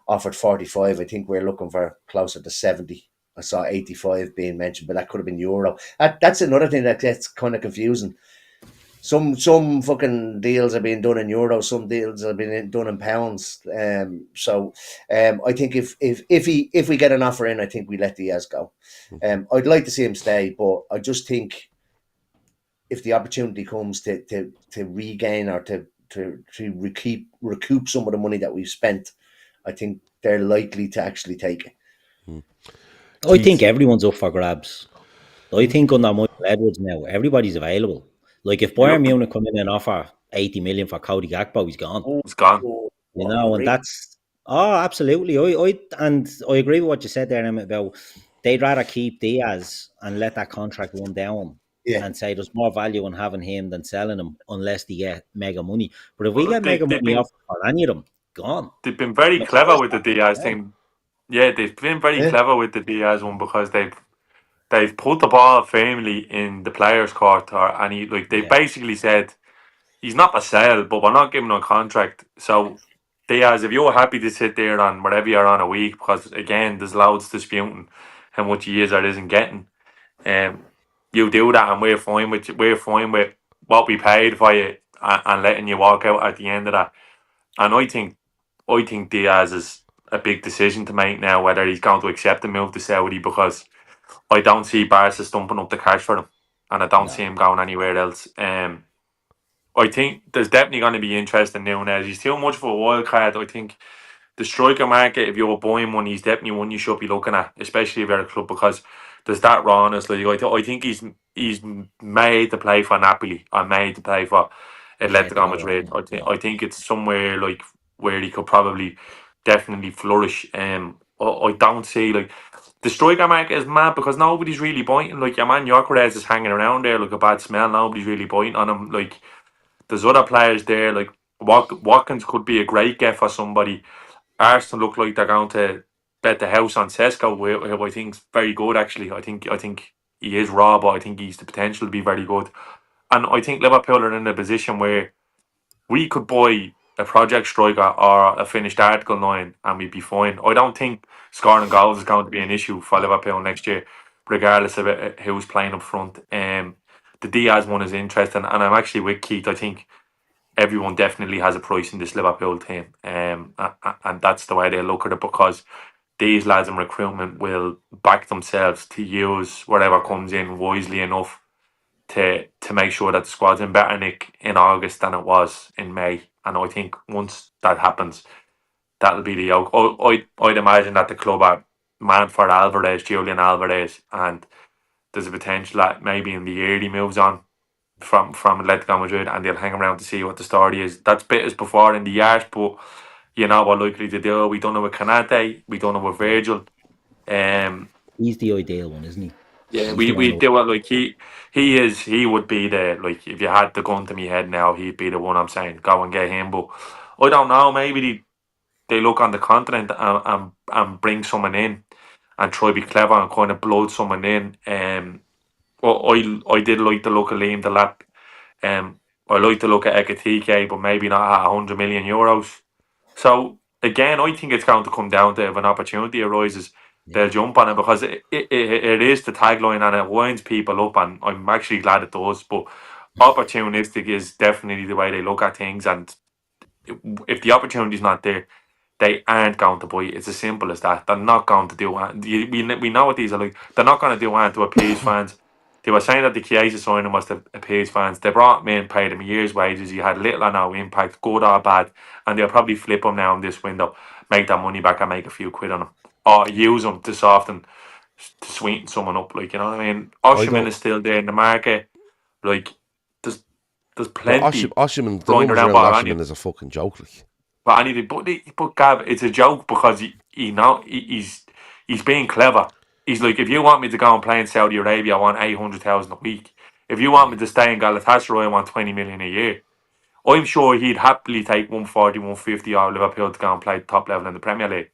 offered 45. I think we're looking for closer to 70. I saw 85 being mentioned, but that could have been euro. That's another thing that gets kind of confusing. Some fucking deals are being done in euros. Some deals are being done in pounds. So I think if we get an offer in, I think we let Diaz go. I'd like to see him stay, but I just think if the opportunity comes to regain or to recoup some of the money that we've spent, I think they're likely to actually take it. I think everyone's up for grabs. I think under Michael Edwards now, everybody's available. If Bayern Munich come in and offer 80 million for Cody Gakpo, he's gone. He's gone. And that's absolutely. I agree with what you said there, Emma, about they'd rather keep Diaz and let that contract run down. Yeah. And say there's more value in having him than selling him unless they get mega money. But if we get mega money off for any of them, gone. They've been very clever with the Diaz thing. Yeah, they've been very clever with the Diaz one because they've put the ball firmly in the players' court, they basically said he's not a sell, but we're not giving him a contract. So Diaz, if you're happy to sit there on whatever you're on a week, because again, there's loads disputing how much he is or isn't getting, you do that, and we're fine with what we paid for you and letting you walk out at the end of that. And I think I think Diaz is a big decision to make now whether he's going to accept the move to Saudi, because I don't see Barca stumping up the cash for him, and I don't No. see him going anywhere else. I think there's definitely going to be interest in Nunez. He's too much of a wild card. I think the striker market, if you're buying one, he's definitely one you should be looking at, especially if you're a club, because there's that rawness. Like I think he's made to play for Napoli or made to play for Atletico Atletico, Madrid. yeah. I think it's somewhere like where he could probably definitely flourish. I don't see like the striker market is mad because nobody's really biting. Like your man Gyökeres is hanging around there like a bad smell. Nobody's really biting on him. Like there's other players there. Like Watkins could be a great get for somebody. Arsenal look like they're going to bet the house on Sesko, who I think is very good. Actually, I think he is raw, but I think he's the potential to be very good. And I think Liverpool are in a position where we could buy a project striker or a finished Article 9 and we'd be fine. I don't think scoring goals is going to be an issue for Liverpool next year, regardless of who's playing up front. The Diaz one is interesting, and I'm actually with Keith. I think everyone definitely has a price in this Liverpool team, and that's the way they look at it, because these lads in recruitment will back themselves to use whatever comes in wisely enough to make sure that the squad's in better nick in August than it was in May. And I think once that happens, that'll be the yoke. I'd imagine that the club are man for Alvarez, Julian Alvarez, and there's a potential that maybe in the year he moves on from Atletico Madrid, and they'll hang around to see what the story is. That's bit as before in the years, but you know what likely to do. We don't know with Canate, we don't know with Virgil. He's the ideal one, isn't he? Yeah, He's we the one do it like he would be the, like, if you had the gun to me head now, he'd be the one. I'm saying go and get him, but I don't know. Maybe they look on the continent and bring someone in and try to be clever and kind of blood someone in. Well, I did like the look of Liam Delap. I like to look at Ekatike, but maybe not at €100 million. So again, I think it's going to come down to if an opportunity arises, they'll jump on it, because it is the tagline and it winds people up, and I'm actually glad it does. But opportunistic is definitely the way they look at things, and if the opportunity's not there, they aren't going to buy it. It's as simple as that. They're not going to do it. We know what these are like. They're not going to do it to appease fans. They were saying that the Chiesa signing was to appease fans. They brought him in, paid him a year's wages. He had little or no impact, good or bad, and they'll probably flip him now in this window, make that money back and make a few quid on him, or use him to soften, to sweeten someone up. Like, you know what I mean? Osherman is still there in the market. Like, there's plenty. Osherman, the flying numbers around, around Osherman is a fucking joke. Like. But anything, but Gav, it's a joke because he's being clever. He's like, if you want me to go and play in Saudi Arabia, I want 800,000 a week. If you want me to stay in Galatasaray, I want 20 million a year. I'm sure he'd happily take 140, 150 out of Liverpool to go and play top level in the Premier League.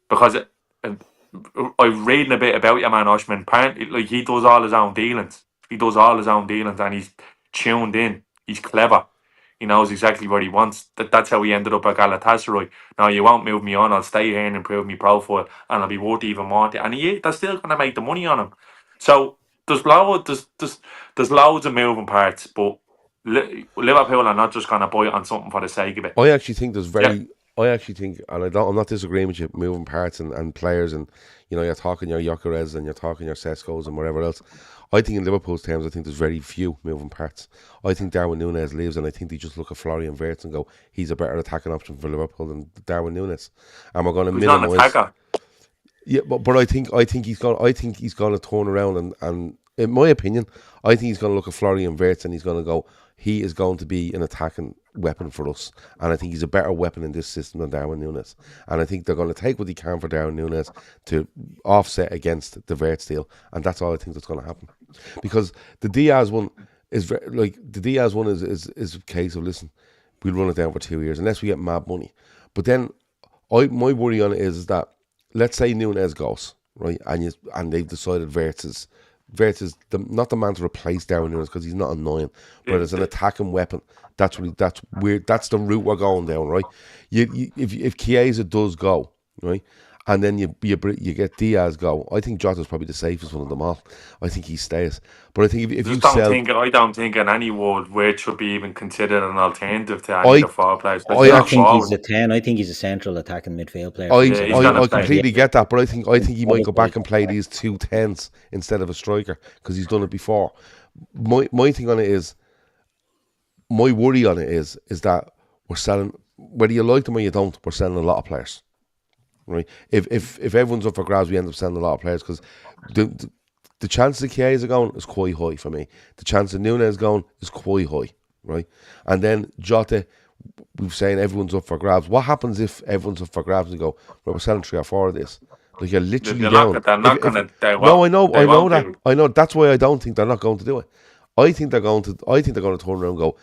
Because I'm reading a bit about your man Oshman. Apparently, like, he does all his own dealings. And he's tuned in. He's clever. He knows exactly what he wants. That's how he ended up at Galatasaray. Now, you won't move me on. I'll stay here and improve my profile, and I'll be worth even more. And they're still going to make the money on him. So there's loads of moving parts, but Liverpool are not just going to buy it on something for the sake of it. I actually think and I'm not disagreeing with you, moving parts and players, and you know, you're talking your Gyökeres and you're talking your Seskos and whatever else. I think in Liverpool's terms, I think there's very few moving parts. I think Darwin Núñez leaves, and I think they just look at Florian Wirtz and go, he's a better attacking option for Liverpool than Darwin Núñez, and we're going to minimise. He's not an attacker. Yeah, but I think he's going to turn around and in my opinion, I think he's going to look at Florian Wirtz and he's going to go, he is going to be an attacking weapon for us, and I think he's a better weapon in this system than Darwin Núñez, and I think they're going to take what they can for Darwin Núñez to offset against the Wirtz deal, and that's all I think that's going to happen, because the Diaz one is is a case of, listen, we'll run it down for 2 years unless we get mad money, but then my worry on it is that, let's say Núñez goes, right, and they've decided Wirtz is not the man to replace Darwin Núñez, because he's not annoying, but as an attacking weapon, that's the route we're going down, right? If Chiesa does go, right, and then you get Diaz go. I think Jota's probably the safest one of them all. I think he stays. But I think if you sell, I don't think in any world where it should be even considered an alternative to any I of the forward players. I I don't Not think actually he's forward. a 10. I think he's a central attacking midfield player. I Yeah, he's gonna I stay. completely get that, but I think he might go back Probably. and play these 2 10s instead of a striker because he's done it before. My thing on it is, my worry on it is that we're selling, whether you like them or you don't, we're selling a lot of players. Right? If everyone's up for grabs, we end up selling a lot of players because the chance of Chiesa going is quite high for me. The chance of Nunes going is quite high, right? And then Jota, we've saying everyone's up for grabs. What happens if everyone's up for grabs and go, well, we're selling 3 or 4 of this? Like you're literally down. They're not going to. No, I know that. I know that's why I don't think they're not going to do it. I think they're going to turn around and go,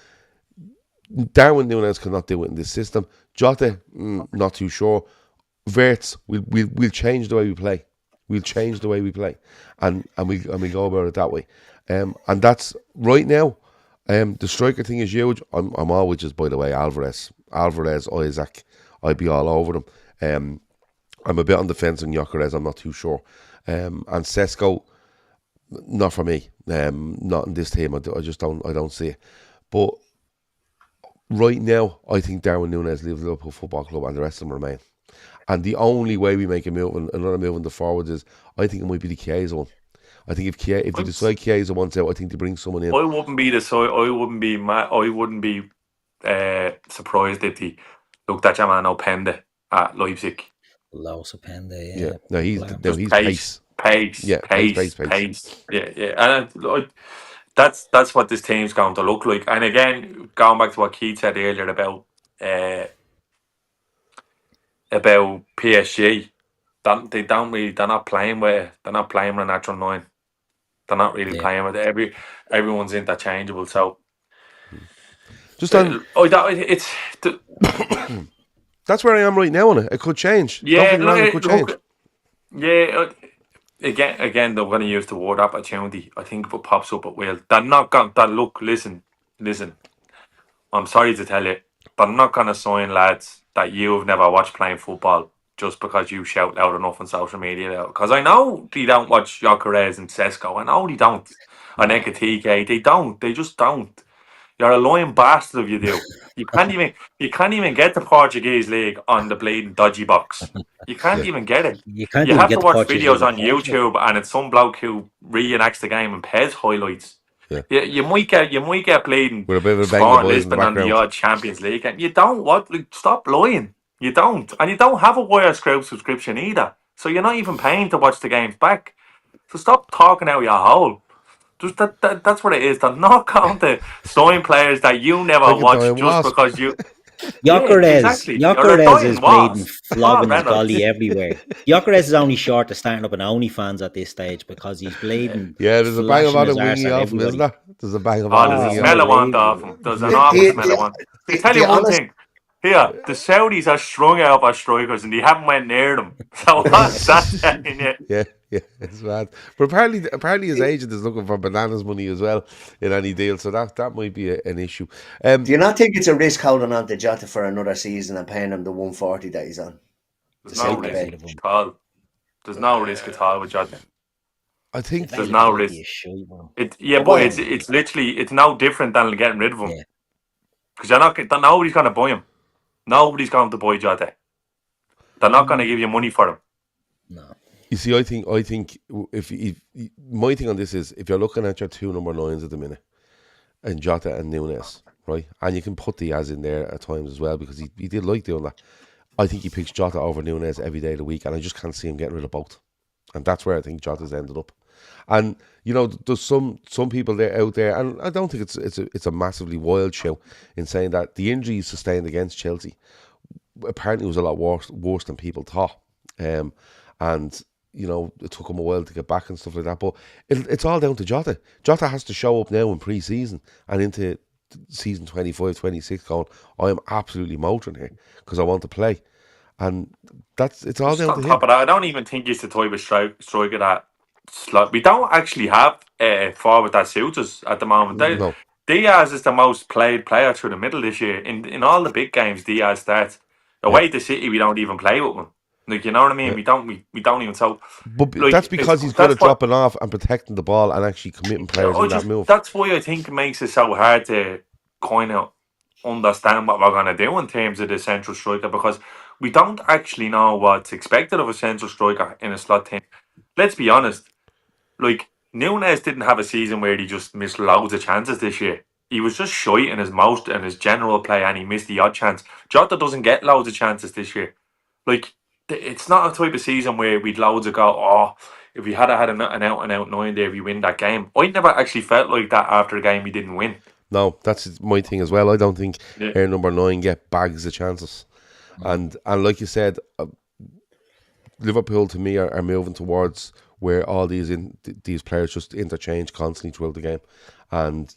Darwin Nunes cannot do it in this system. Jota, not too sure. Wirtz, we'll change the way we play. We'll change the way we play, and we go about it that way. And that's right now. The striker thing is huge. I'm all with just, by the way, Alvarez, Isaac. I'd be all over them. I'm a bit on the fence on Gyökeres. I'm not too sure. And Sesko, not for me. Not in this team. I don't see it. But right now, I think Darwin Nunes leaves Liverpool Football Club, and the rest of them remain. And the only way we make another move in the forwards is, I think it might be the Chiesa one. I think if they decide Chiesa wants out, I think they bring someone in. I wouldn't be surprised if they looked at Germano Pende at Leipzig. Laos Openda, Yeah. No, he's pace. Yeah, pace. Yeah. And that's what this team's going to look like. And again, going back to what Keith said earlier about PSG, they're not playing with a natural 9. They're not really playing with it. Everyone's interchangeable. So just on, it's that's where I am right now on it. It could change. yeah. Don't get me wrong, it could change. Yeah. Again, they're going to use the word opportunity. I think if it pops up, it will. They're not going. Look, listen. I'm sorry to tell you, they're not going to sign lads that you've never watched playing football just because you shout loud enough on social media. Because I know they don't watch Gyökeres and Sesko. I know they don't. And Ekatike, they don't. They just don't. You're a lying bastard if you do. You can't even get the Portuguese league on the bleeding dodgy box. You can't even get it. You have to watch videos on YouTube, and it's some bloke who reenacts the game and PES highlights. Yeah. You might get bleeding with a bit of a bang Sport of boys in the Lisbon on the background. odd Champions League, and you don't. Stop lying. You don't, and you don't have a Wirescript subscription either. So you're not even paying to watch the games back. So stop talking out your hole. Just that's what it is. They're not going to sign players that you never watched just because you. Gyökeres is bleeding flogging his Reynolds. golly everywhere. Gyökeres is only short of starting up an OnlyFans at this stage because he's bleeding. Yeah, there's a bang of flashing other his wingy arse at off him, isn't everybody. there? There's a bang of Oh, other there's a wingy smell off of one off him. There's an awful smell of one. I tell you one thing. Here, the Saudis are strung out by strikers and they haven't went near them. So what's that telling you? Yeah, it's bad. But apparently his agent is looking for bananas money as well in any deal, so that might be an issue. Do you not think it's a risk holding on to Jota for another season and paying him the 140 that he's on? There's no risk at all. There's no risk at all with Jota. I think there's no risk. But it's literally, it's no different than getting rid of him. Because nobody's going to buy him. Nobody's going to buy Jota. They're not going to give you money for him. No. You see, I think if my thing on this is, if you're looking at your 2 number 9s at the minute, and Jota and Nunes, right, and you can put Diaz in there at times as well because he did like doing that. I think he picks Jota over Nunes every day of the week, and I just can't see him getting rid of both. And that's where I think Jota's ended up. And you know, there's some people out there, and I don't think it's a massively wild show in saying that the injury he sustained against Chelsea apparently was a lot worse than people thought. And you know, it took him a while to get back and stuff like that. But it's all down to Jota. Jota has to show up now in pre-season and into season 25, 26 going, I am absolutely motoring here because I want to play. And it's all down to him. But I don't even think he's the type of striker that slot. We don't actually have a forward that suits us at the moment. No. Diaz is the most played player through the middle this year. In all the big games, Diaz starts. Away to City, we don't even play with him. Like, you know what I mean? We don't even so. But Like, that's because he's good that's at dropping off and protecting the ball and actually committing players in that move. That's why I think it makes it so hard to kind of understand what we're gonna do in terms of the central striker, because we don't actually know what's expected of a central striker in a slot team. Let's be honest. Like, Nunes didn't have a season where he just missed loads of chances this year. He was just shy in his most and his general play, and he missed the odd chance. Jota doesn't get loads of chances this year. Like, it's not a type of season where we'd loads of go, oh, if we had had an out and out 9 there, we win that game. I never actually felt like that after a game we didn't win. No, that's my thing as well. I don't think Yeah. our number 9 get bags of chances. And like you said, Liverpool to me are moving towards where all these players just interchange constantly throughout the game, and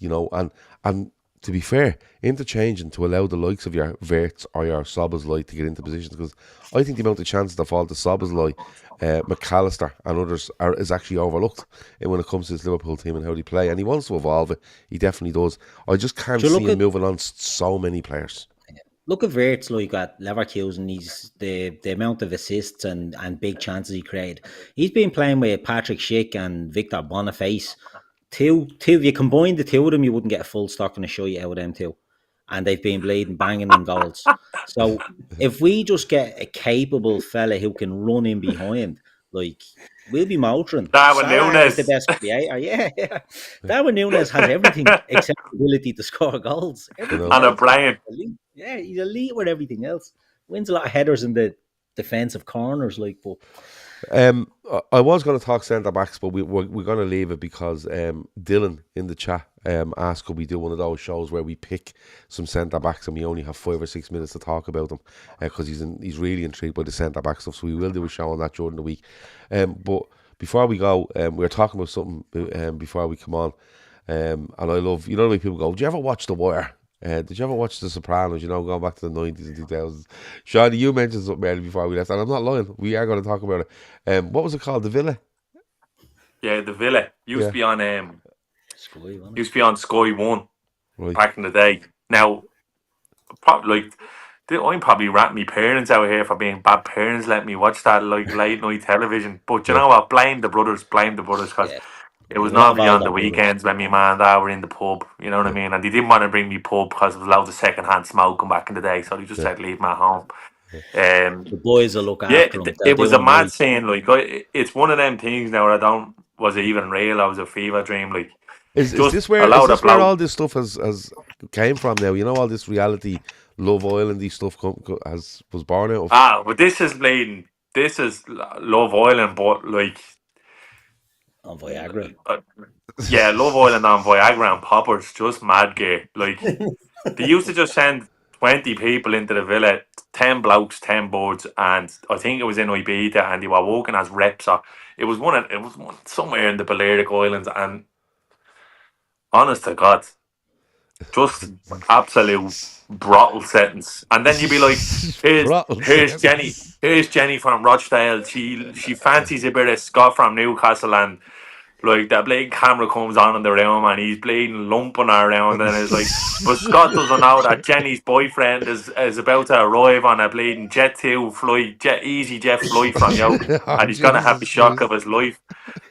and to be fair, interchanging to allow the likes of your Wirtz or your Szoboszlai to get into positions, because I think the amount of chances that fall to Szoboszlai, McAllister and others is actually overlooked when it comes to this Liverpool team and how they play, and he wants to evolve it. He definitely does. I just can't see him moving on so many players. Look at Wirtz, like at Leverkusen, he's the amount of assists and big chances he created. He's been playing with Patrick Schick and Victor Boniface. Two, if you combine the two of them, you wouldn't get a full stock and a show you out of them two. And they've been bleeding, banging in goals. So if we just get a capable fella who can run in behind, like, we'll be motoring. Darwin Nunes is the best creator. Yeah. Darwin Nunes has everything except the ability to score goals. and a Brian. Yeah, he's elite with everything else. Wins a lot of headers in the defensive corners, like. But I was going to talk centre backs, but we're going to leave it because Dylan in the chat asked could we do one of those shows where we pick some centre backs and we only have 5 or 6 minutes to talk about them, because he's really intrigued by the centre back stuff. So we will do a show on that during the week. But before we go, we were talking about something before we come on, and I love, the way people go, "Do you ever watch The Wire?" Did you ever watch The Sopranos, going back to the 90s and 2000s? Shawnee, you mentioned something earlier before we left, and I'm not lying. We are going to talk about it. What was it called? The Villa? Yeah, The Villa. Used to be on Sky 1 right. back in the day. Now, I'm probably ratting my parents out here for being bad parents, letting me watch that like late night television. But you know what? Blame the brothers, because it was normally on the weekends when my man and dad were in the pub, you know what I mean? And they didn't want to bring me pub because there was loads of second-hand smoking back in the day, so they just said leave me at home. The boys will look after them. It was a mad scene. Like, it's one of them things now where was it even real? I was a fever dream. Like, is this where all this stuff has came from now? All this reality, Love Island stuff was born out of? But this is Love Island, but like on Viagra. Yeah, Love Island on Viagra and poppers, just mad gear. Like, they used to just send 20 people into the villa, 10 blokes, 10 birds, and I think it was in Ibiza, and they were working as reps. Or it was one somewhere in the Balearic Islands, and honest to God, just absolute brothel settings. And then you'd be like, here's Jenny from Rochdale. She fancies a bit of Scott from Newcastle, and like that bleeding camera comes on in the room and he's bleeding lumping her around, and it's like, but Scott doesn't know that Jenny's boyfriend is about to arrive on a bleeding EasyJet flight from York, and he's gonna have the shock of his life.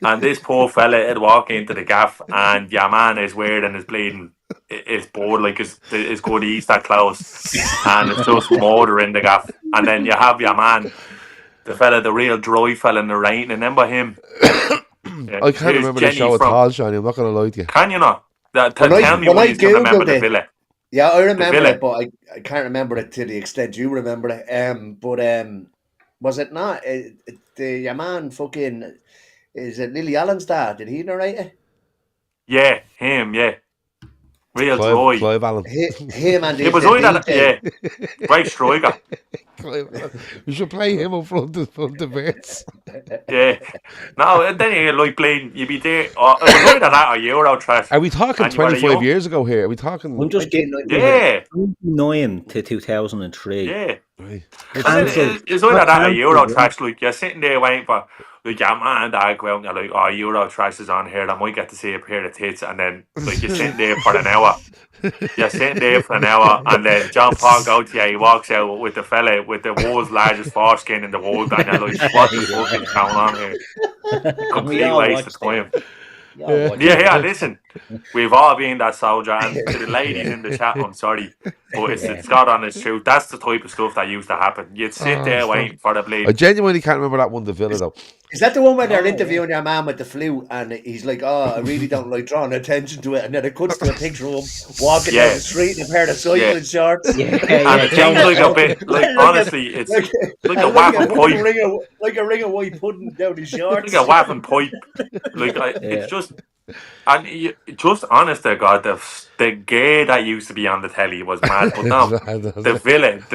And this poor fella had walk into the gaff, and your man is weird and is bleeding. It's bored, like his good East that close, and it's just murder in the gaff. And then you have your man, the real dry fella in the rain, and then by him. Yeah. I can't remember the show at all, Shani. I'm not going to lie to you. Can you not? Tell me when you can remember the Villa. Yeah, I remember it, but I can't remember it to the extent you remember it. But was it not? Your man fucking, is it Lily Allen's dad? Did he narrate it? Yeah, him, yeah. Real dry. Clive Allen. Him and it was either great striker. We should play him up front of the Wirtz. Yeah. No, and then you like playing, you'd be there. It was either that or Euro trash. Are we talking And you were 25 young. years ago here? Are we talking? I'm just getting Yeah. 29 to 2003. Yeah. Right. And Cancelled. it's either that or Euro Cancelled, trash. Like, you're sitting there waiting for, like, your man and dad go out and you're like, oh, Euro trash is on here. I might get to see a pair of tits. And then, like, you're sitting there for an hour. You're sitting there for an hour, and then John Paul goes to you. He walks out with the fella with the world's largest foreskin in the world, and you're like, "What the fuck is going on here?" We Complete all waste of watched time. Yeah. Yeah. Listen, we've all been that soldier, and to the ladies in the chat, I'm sorry, but it's God honest truth. That's the type of stuff that used to happen. You'd sit there waiting for the I bleed. genuinely can't remember that one, the Villa, though. Is that the one where they're interviewing your man with the flu and he's like, oh, I really don't like drawing attention to it, and then it cuts to a picture of him walking down the street in a pair of cycling shorts? And it seems like a bit, like, honestly, it's like a wapping pipe. Like a ring of white pudding down his shorts. Like a wapping pipe. Like, it's just... And just honest to God, the gay that used to be on the telly was mad. But no, the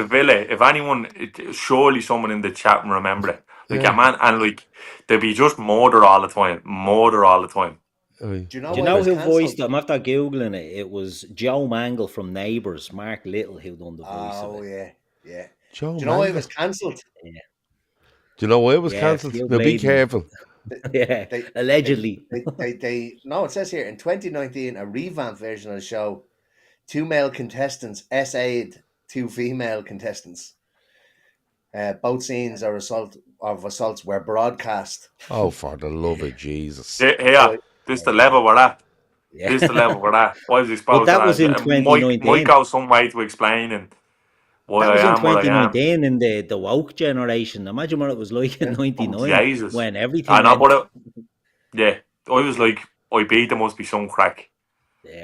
Villa. If anyone, surely someone in the chat will remember it. Like, yeah, man, and like they'd be just murder all the time. Do you know who voiced it? I'm after googling it. It was Joe Mangle from Neighbours, Mark Little, who done the voice of it. Yeah. Do you know why it was cancelled? Do you know why it was cancelled? Now be careful. Allegedly. No, it says here in 2019, a revamped version of the show, 2 male contestants essayed 2 female contestants. Both scenes of assaults were broadcast. Oh, for the love of Jesus! Here, this is the level we're at. This is the level we're at. Why was he supposed that was in 2019. Might go some way to explain and why that was I am in 2019 what I am. in the woke generation. Imagine what it was like in 99 Jesus. when everything. I know, but I was like, I beat there must be some crack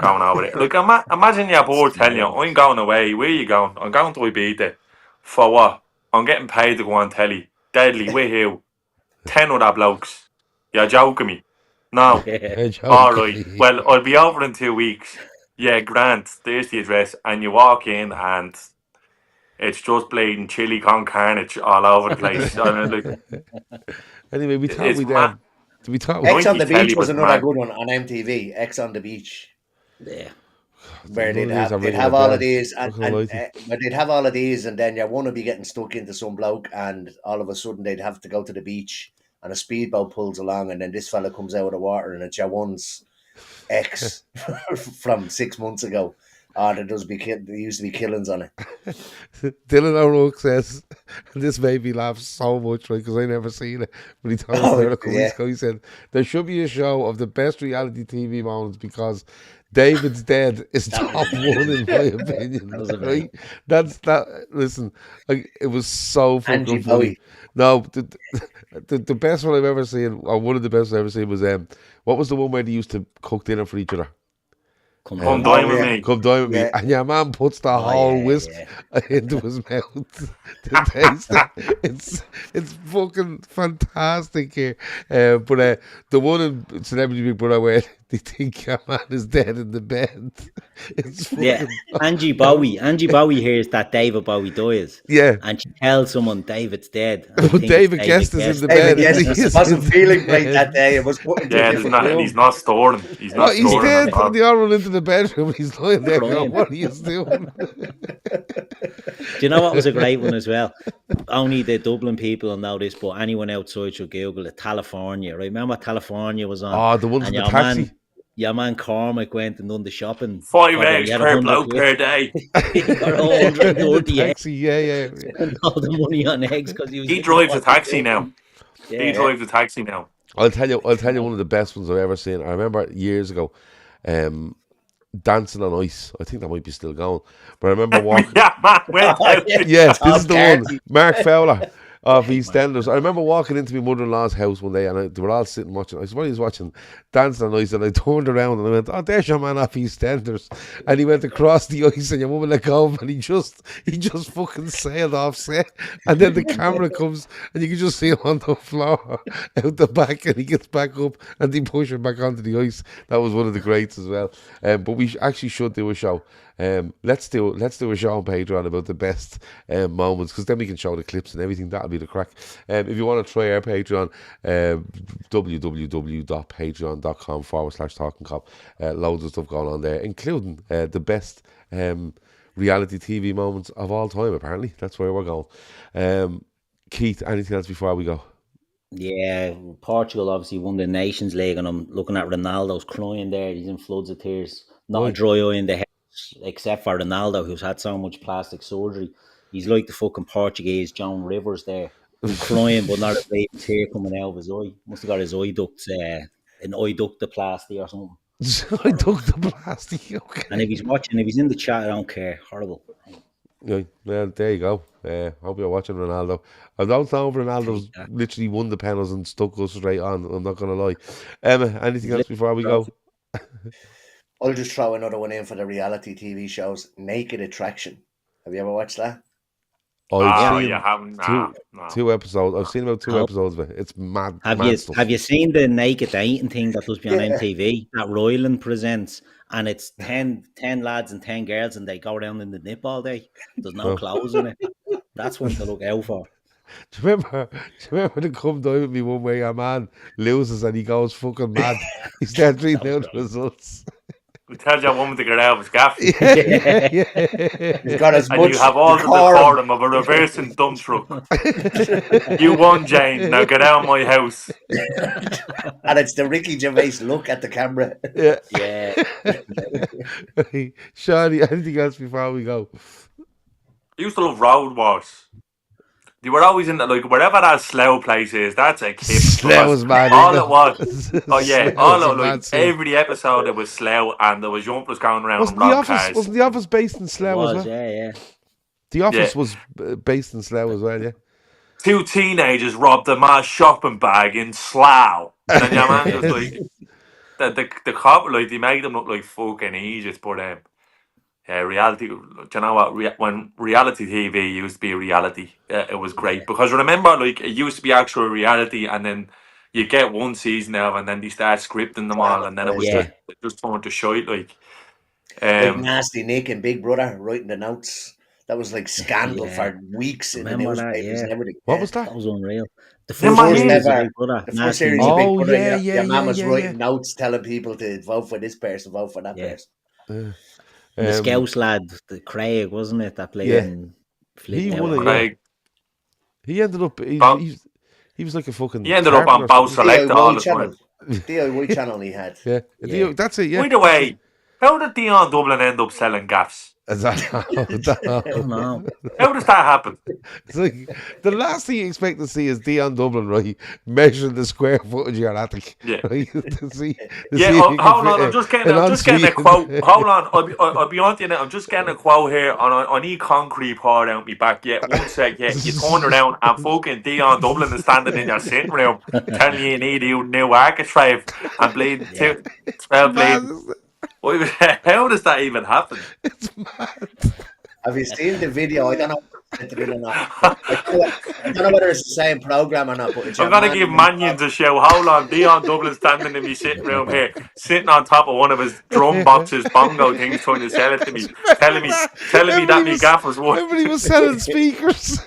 going over it. Like, imagine your board telling you, I'm going away. Where are you going? I'm going to Ibiza. For what? I'm getting paid to go on telly. Deadly, with who? 10 other blokes. You're joking me. No. Alright. Well, I'll be over in 2 weeks. Yeah, Grant, there's the address. And you walk in and it's just blatant chili con carnage all over the place. Anyway, we thought X on the Beach was another good one on MTV. X on the Beach. Yeah. Where they'd have all of these, and they'd have all of these, and then one would be getting stuck into some bloke, and all of a sudden they'd have to go to the beach, and a speedboat pulls along, and then this fella comes out of the water, and it's your one's ex from 6 months ago. Oh, there used to be killings on it. Dylan O'Rourke says, and this made me laugh so much, right? Because I never seen it, but he told me a couple weeks ago. He said there should be a show of the best reality TV moments because David's Dead is top one in my opinion. Right? That's that. Listen, it was so fucking funny. No, the best one I've ever seen, or one of the best I've ever seen, was what was the one where they used to cook dinner for each other? Come dine with me. Come dine with me. And your man puts the whole whisk into his mouth to taste it. It's fucking fantastic here. But the one in Celebrity Big Brother where they think your man is dead in the bed. It's fucking Angie Bowie hears that David Bowie dies. Yeah. And she tells someone David's dead. But David Guest is in the bed. He wasn't feeling great that day. It was he's not storing. He's dead. They all run into the bedroom. He's lying there going, what are you doing? Do you know what was a great one as well? Only the Dublin people will know this, but anyone outside should Google it. California, right? Remember California was on? Oh, the ones in the taxi. Your man Cormac went and done the shopping. 5 eggs per bloke per day. He got 130 eggs. Yeah. And all the money on eggs because he drives a taxi now. He drives a taxi now. I'll tell you one of the best ones I've ever seen. I remember years ago, Dancing on Ice. I think that might be still going. But I remember walking. Yes, this is the one. Mark Fowler of EastEnders. I remember walking into my mother-in-law's house one day, and they were all sitting watching. I was watching Dancing on Ice, and I turned around and I went, "Oh, there's your man off EastEnders," and he went across the ice, and your woman let go of him, and he just fucking sailed off set. And then the camera comes, and you can just see him on the floor out the back, and he gets back up, and they push him back onto the ice. That was one of the greats as well. But we actually should do a show Let's do a show on Patreon about the best moments, because then we can show the clips and everything. That'll be the crack. If you want to try our Patreon, www.patreon.com/Talkin Kop. Loads of stuff going on there, including the best reality TV moments of all time. Apparently, that's where we're going. Keith, anything else before we go? Yeah, Portugal obviously won the Nations League, and I'm looking at Ronaldo's crying there. He's in floods of tears. Not a dry eye in the head, except for Ronaldo, who's had so much plastic surgery. He's like the fucking Portuguese Joan Rivers there. He's crying, but not a big tear coming out of his eye. Must have got his eye ducts, an eye ductoplasty or something. I took the plastic. Okay. And if he's watching, if he's in the chat, I don't care. Horrible. Yeah, well, there you go. Hope you're watching Ronaldo. I don't know if Ronaldo's literally won the penalties and stuck us straight on. I'm not going to lie. Emma, anything else before we go? I'll just throw another one in for the reality TV shows. Naked Attraction. Have you ever watched that? I've seen you haven't. two episodes. I've seen about 2 episodes of it. It's mad. Stuff. Have you seen the naked dating thing that does be on MTV that Royland presents? And it's 10 lads and 10 girls, and they go around in the nip all day. There's no clothes in it. That's one to look out for. Do you remember the come down with me one way? A man loses and he goes fucking mad. He starts reading out the results. We tell your woman to get out of his gaff. He's got as And much you have all the decorum of a reversing dump truck. You won, Jane. Now get out of my house. And it's the Ricky Gervais look at the camera. Yeah. Yeah. Shawnee, anything else before we go? I used to love Road Wars. They were always in the, like, wherever that slow place is, that's a kip. Slow was mad. All it was. Oh yeah, all it, like, scene. every episode it was slow, and there was jumpers going around Wasn't and the rob office? cars. Wasn't the office based in Slough as well? Yeah. The office was based in Slough as well. Yeah. 2 teenagers robbed a mass shopping bag in Slough. And then your man was like, the cop, like, they made them look like fucking Egypt, but reality. Do you know what? When reality TV used to be a reality, it was great, because remember, like, it used to be actual reality, and then you get one season of, and then they start scripting them all, and then it was just turned to shite, like. Like Nasty Nick and Big Brother writing the notes. That was like scandal for weeks in the newspapers and everything. What was that? That was unreal. The first series ever, of Big Brother. The first series of Big Brother, your mum was writing yeah. notes telling people to vote for this person, vote for that person. The Scouse lad, the Craig, wasn't it, that played in He won it. Craig. He ended up. He was like a fucking. He ended up on Bow Select all the time. DIY channel he had. Yeah. That's it. Yeah. By the way, how did Dion Dublin end up selling gaffs? I don't know. How does that happen? It's like the last thing you expect to see is Dion Dublin, right, measuring the square footage of your attic. Yeah. Right? Hold on, I'm just getting a quote. Hold on, I'll be on to you now. I'm just getting a quote here, and I need concrete poured out my back. Yeah, one sec. Yeah, you turn around and fucking Dion Dublin is standing in your sitting room, telling you need a new architrave and bleeding 12 bleeding. How does that even happen? It's mad. Have you seen the video? I don't know. I don't know whether it's the same program or not. But I'm gonna give Manions a show. Hold on, Dion Dublin standing in my sitting room here, sitting on top of one of his drum boxes, bongo things, trying to sell it to me, telling me that me gaff was worth. Everybody was selling speakers.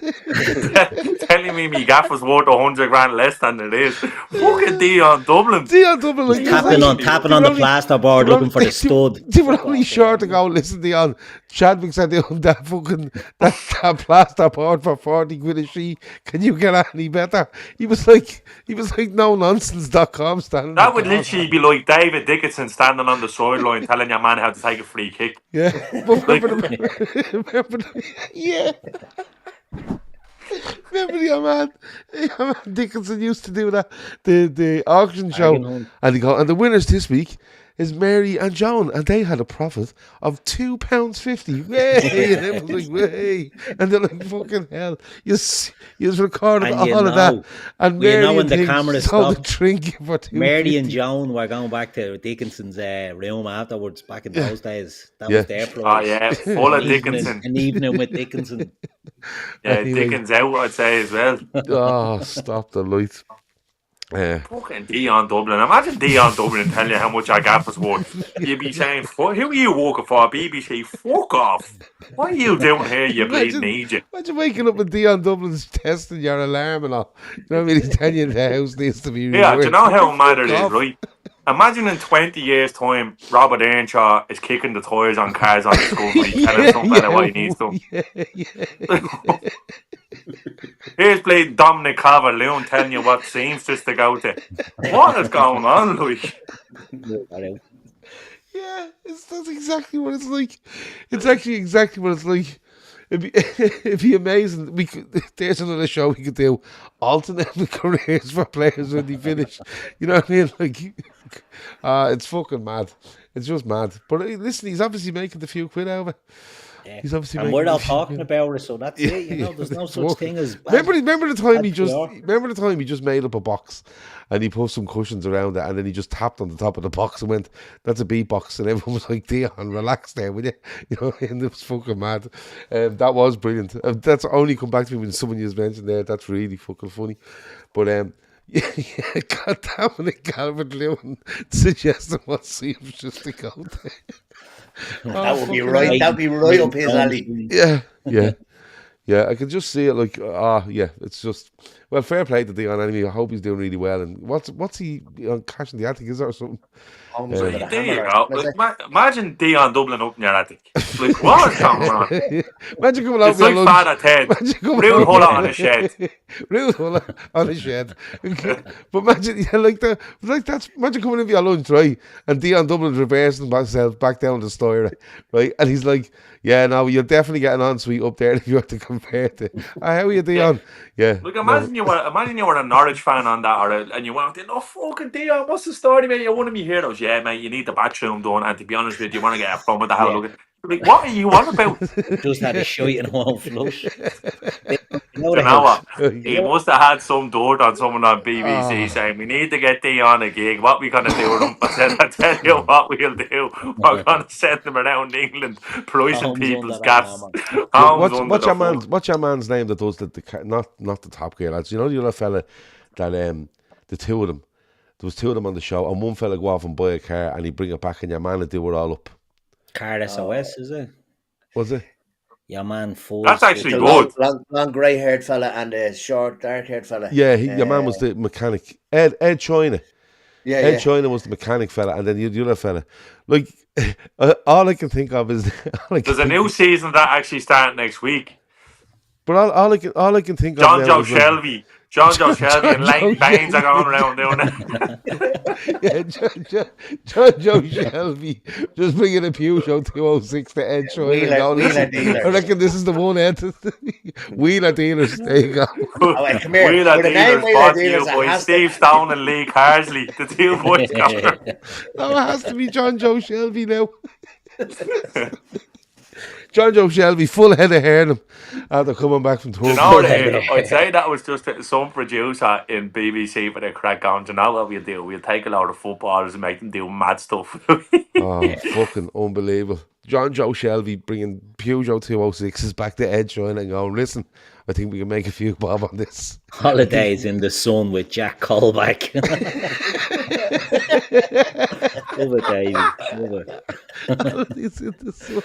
Telling me me gaff was worth 100 grand less than it is. Fucking Dion Dublin. Dion Dublin, like, tapping on the plasterboard, looking for the stud. They were only sure to go. Listen, Dion. Chadwick said they own that fucking that plaster board for 40 quid a sheet. Can you get any better? He was like no nonsense.com standing. That would literally be like David Dickinson standing on the sideline telling your man how to take a free kick. Yeah. But remember your man Dickinson used to do that, the auction show, and the winners this week is Mary and Joan, and they had a profit of £2.50. Way, and it was like, way, and they're like, fucking hell, you recorded all of that, and Mary when the camera stopped, drink for £2.50. Mary and Joan were going back to Dickinson's room afterwards. Back in those days, that was their prize. Oh yeah, full of Dickinson. An evening with Dickinson. Yeah, Dickens out, I'd say as well. Oh, stop the lights. Fucking Dion Dublin. Imagine Dion Dublin telling you how much our gap was worth. You'd be saying, who are you working for? BBC? Fuck off. What are you doing here, you bleeding idiot? Imagine waking up with Dion Dublin's testing your alarm and all. You know what I mean? He's telling you the house needs to be Yeah, do you know how mad it is, off. right? Imagine in 20 years' time, Robert Earnshaw is kicking the tires on cars on Discovery, telling some fella what he needs to. Here's played Dominic Calvert-Lewin telling you what seamstress to go to. What is going on, like? Yeah, that's exactly what it's like. It's actually exactly what it's like. It'd be amazing. There's another show we could do. Alternate careers for players when they finish. You know what I mean? Like, it's fucking mad. It's just mad. But listen, he's obviously making the few quid out of it. Yeah. He's obviously and we're not talking about it, so that's it. You know, there's no such thing as. Remember the time he just made up a box, and he put some cushions around it, and then he just tapped on the top of the box and went, "That's a beatbox," and everyone was like, "Dion, relax there, will you?" You know, and it was fucking mad. That was brilliant. That's only come back to me when someone just mentioned there. That's really fucking funny. But yeah, God damn it, Calvert-Lewin suggesting what seems just to go there. That would be right. That'd be right up his alley. Yeah. I can just see it. Like, it's just fair play to Dion anyway. I hope he's doing really well. And what's he on cash in the attic? Is there or something? There you go. Like, imagine Dion Dublin up in your attic. Like, what is going on? Imagine coming out. It's like Father Ted. Real hole on a shed. Real hole on a shed. But imagine, imagine coming in for your lunch, right? And Dion Dublin's reversing himself back down the store, right? And he's like, "Yeah, no, you're definitely getting en suite up there if you have to compare to. How are you, Dion?" Yeah. Look, imagine you were a Norwich fan on that, and you went, "Oh, fucking Dion, what's the story, mate? You're one of me heroes." "Yeah, mate, you need the bathroom done, and to be honest with you, want to get a phone with the hell looking." Like, what are you on about? Just had a shite and won't flush. You know what? He must have had some dirt on someone on BBC saying, "We need to get Dion a gig. What we gonna do with him?" I said, "I tell you what we'll do. We're gonna send him around England, pricing people's gas." What's your man's name that does not the Top Gear lads? You know the other fella that the two of them. There was two of them on the show, and one fella go off and buy a car, and he bring it back, and your man would do it all up. Car SOS, is it? Was it? Yeah, man. That's actually good. Long grey-haired fella and a short dark-haired fella. Yeah, your man was the mechanic. Ed China. Ed China was the mechanic fella, and then the other fella. Like, all I can think of is there's a new season that actually starts next week. But all I can think of John Joe Shelby. John Joe Shelby and Lane Baines are going around doing it. John Joe Shelby just bringing a Peugeot 206 to Ed China. I reckon this is the one, Ed. Wheeler Dealers. There you go. Come here. Wheeler Dealers brought to you by Steve Stone and Lee Carsley. The two boys got it. No, it has to be John Joe Shelby now. John Joe Shelby, full head of hair after coming back from tour. You know what I'd say that was just some producer in BBC for the crack on. You know what we'll do? We'll take a lot of footballers and make them do mad stuff. Fucking unbelievable. John Joe Shelby bringing Peugeot 206s back to Ed China and going, "Listen, I think we can make a few bob on this." Holidays in the sun with Jack Colback. Love it, Davey. Love it. Holidays in the sun.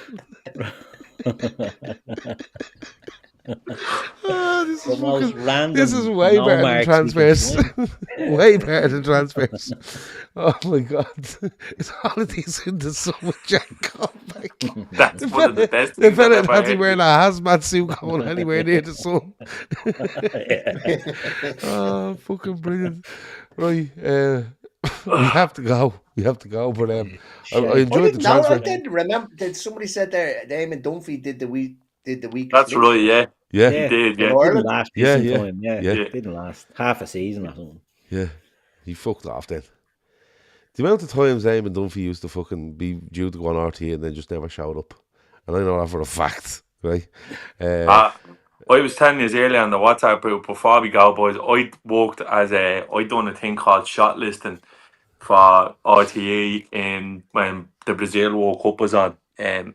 This is way better than transfers. Way better than transfers. Oh my God. It's Holidays in the sun with Jack Colback. That's one of the best The things fella I've had to ever wear heard. a hazmat suit going anywhere near the sun. Oh, fucking brilliant. Right, we have to go. But I enjoyed the transfer. Remember, somebody said there, Damon Dunphy did the week. That's right, yeah. Yeah. He did, yeah. Didn't last Yeah. time. Didn't last half a season or something. Yeah, he fucked off then. The amount of times Eamon Dunphy used to fucking be due to go on RT and then just never showed up. And I know that for a fact, right? I was telling you earlier on the WhatsApp group before we go, boys, I worked I done a thing called shot listing for RTE when the Brazil World Cup was on. The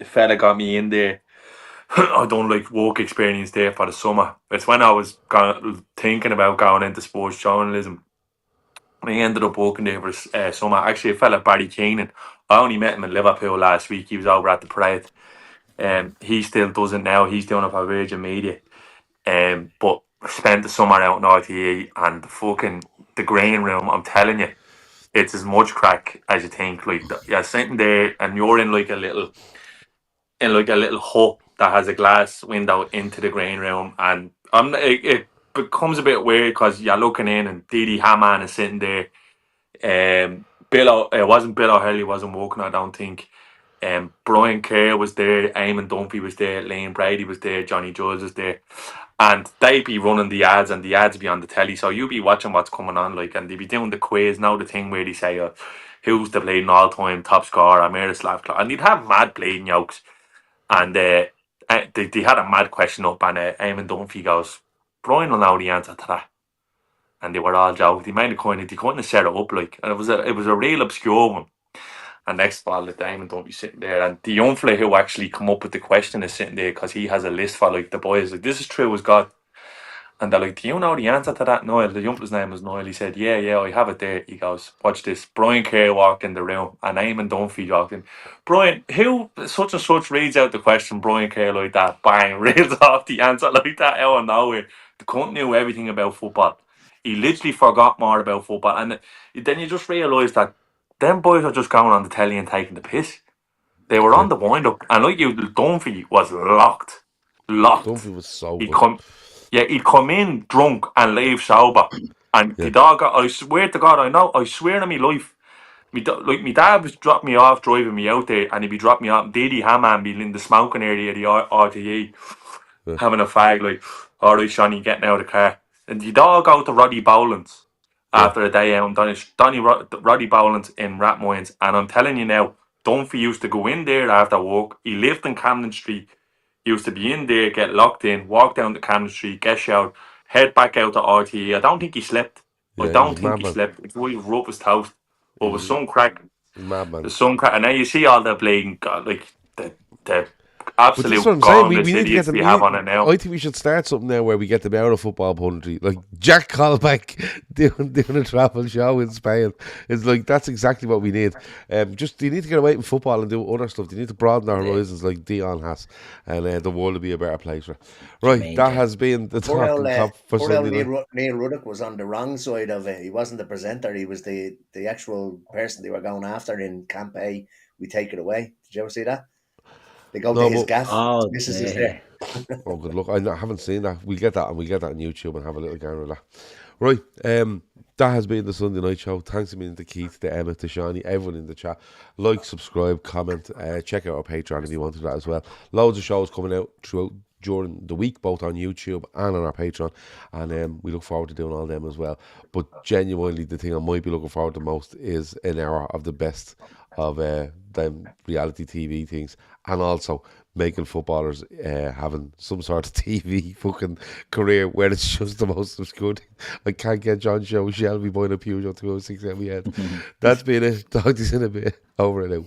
fella got me in there. I done like work experience there for the summer. It's when I was thinking about going into sports journalism. I ended up working there for summer. Actually, a fella, Barry Keenan. I only met him in Liverpool last week. He was over at the parade. He still does it now. He's doing it for Virgin Media. But spent the summer out in RTE and the green room. I'm telling you, it's as much crack as you think. Like you're sitting there and you're in like a little hut that has a glass window into the green room, and it becomes a bit weird because you're looking in and Didi Hamann is sitting there. It wasn't Bill O'Hurley wasn't working, I don't think. Brian Kerr was there, Eamon Dunphy was there, Liam Brady was there, Johnny Jules was there, and they'd be running the ads, and the ads be on the telly, so you'd be watching what's coming on, like, and they'd be doing the quiz, now the thing where they say, who's the bleeding all-time top scorer, Miroslav Klose, and they'd have mad bleeding yokes, and they had a mad question up, and Eamon Dunphy goes, Brian will know the answer to that. And they were all joking. They couldn't have set it up like, and it was a real obscure one. And next ball, the Diamond don't be sitting there, and the young fella who actually come up with the question is sitting there because he has a list for like the boys. Like, this is true as God. And they're like, do you know the answer to that, Noel? The young fella's name was Noel. He said, yeah, I have it there. He goes, watch this. Brian Kerr walked in the room, and Eamon Dunphy walked in. Brian, who such and such reads out the question? Brian Kerr like that, bang, reads off the answer like that out of nowhere. The cunt knew everything about football. He literally forgot more about football, and then you just realise that them boys are just going on the telly and taking the piss. They were on the wind up, and like you, Dunphy was locked. Dunphy was so good. He'd come in drunk and leave sober. And the dog, I swear to God, I swear on my life, my dad was dropping me off, driving me out there, and he'd be dropping me off. Didi Hamann be in the smoking area of the RTE, having a fag, like, all right, Shawnee, getting out of the car. And the dog out to Roddy Bowlands after a day out. Roddy Bowlands in Rathmines. And I'm telling you now, Dunphy used to go in there after work. He lived in Camden Street. He used to be in there, get locked in, walk down to Camden Street, get showered, head back out to RTE. I don't think he slept. I don't think he slept. It's really rough as toast. But with some crack. Madman. The sun crack. And now you see all the bleeding, like, the absolute we need to get them, have on it now. I think we should start something now where we get them out of football punditry, like Jack Colbeck doing a travel show in Spain. It's like, that's exactly what we need. Just you need to get away from football and do other stuff. You need to broaden our horizons like Dion has, and the world will be a better place. Right, that has been the Talkin Kop for Sunday night. Neil Ruddock was on the wrong side of it. He wasn't the presenter. He was the actual person they were going after in Camp A. We take it away. Did you ever see that? They go to his gaff. Oh, Mrs. is there. Oh, good luck. I haven't seen that. We'll get that on YouTube and have a little gander of that. Right. That has been the Sunday Night Show. Thanks a million to Keith, to Emma, to Shawnee, everyone in the chat. Like, subscribe, comment, check out our Patreon if you want to do that as well. Loads of shows coming out during the week, both on YouTube and on our Patreon, and we look forward to doing all them as well. But genuinely, the thing I might be looking forward to most is an hour of the best of them reality TV things, and also making footballers having some sort of TV fucking career where it's just the most obscure thing. I can't get John Show, Shelby buying a Peugeot 206 out of my head. That's been it. Talk to you in a bit. Over and out.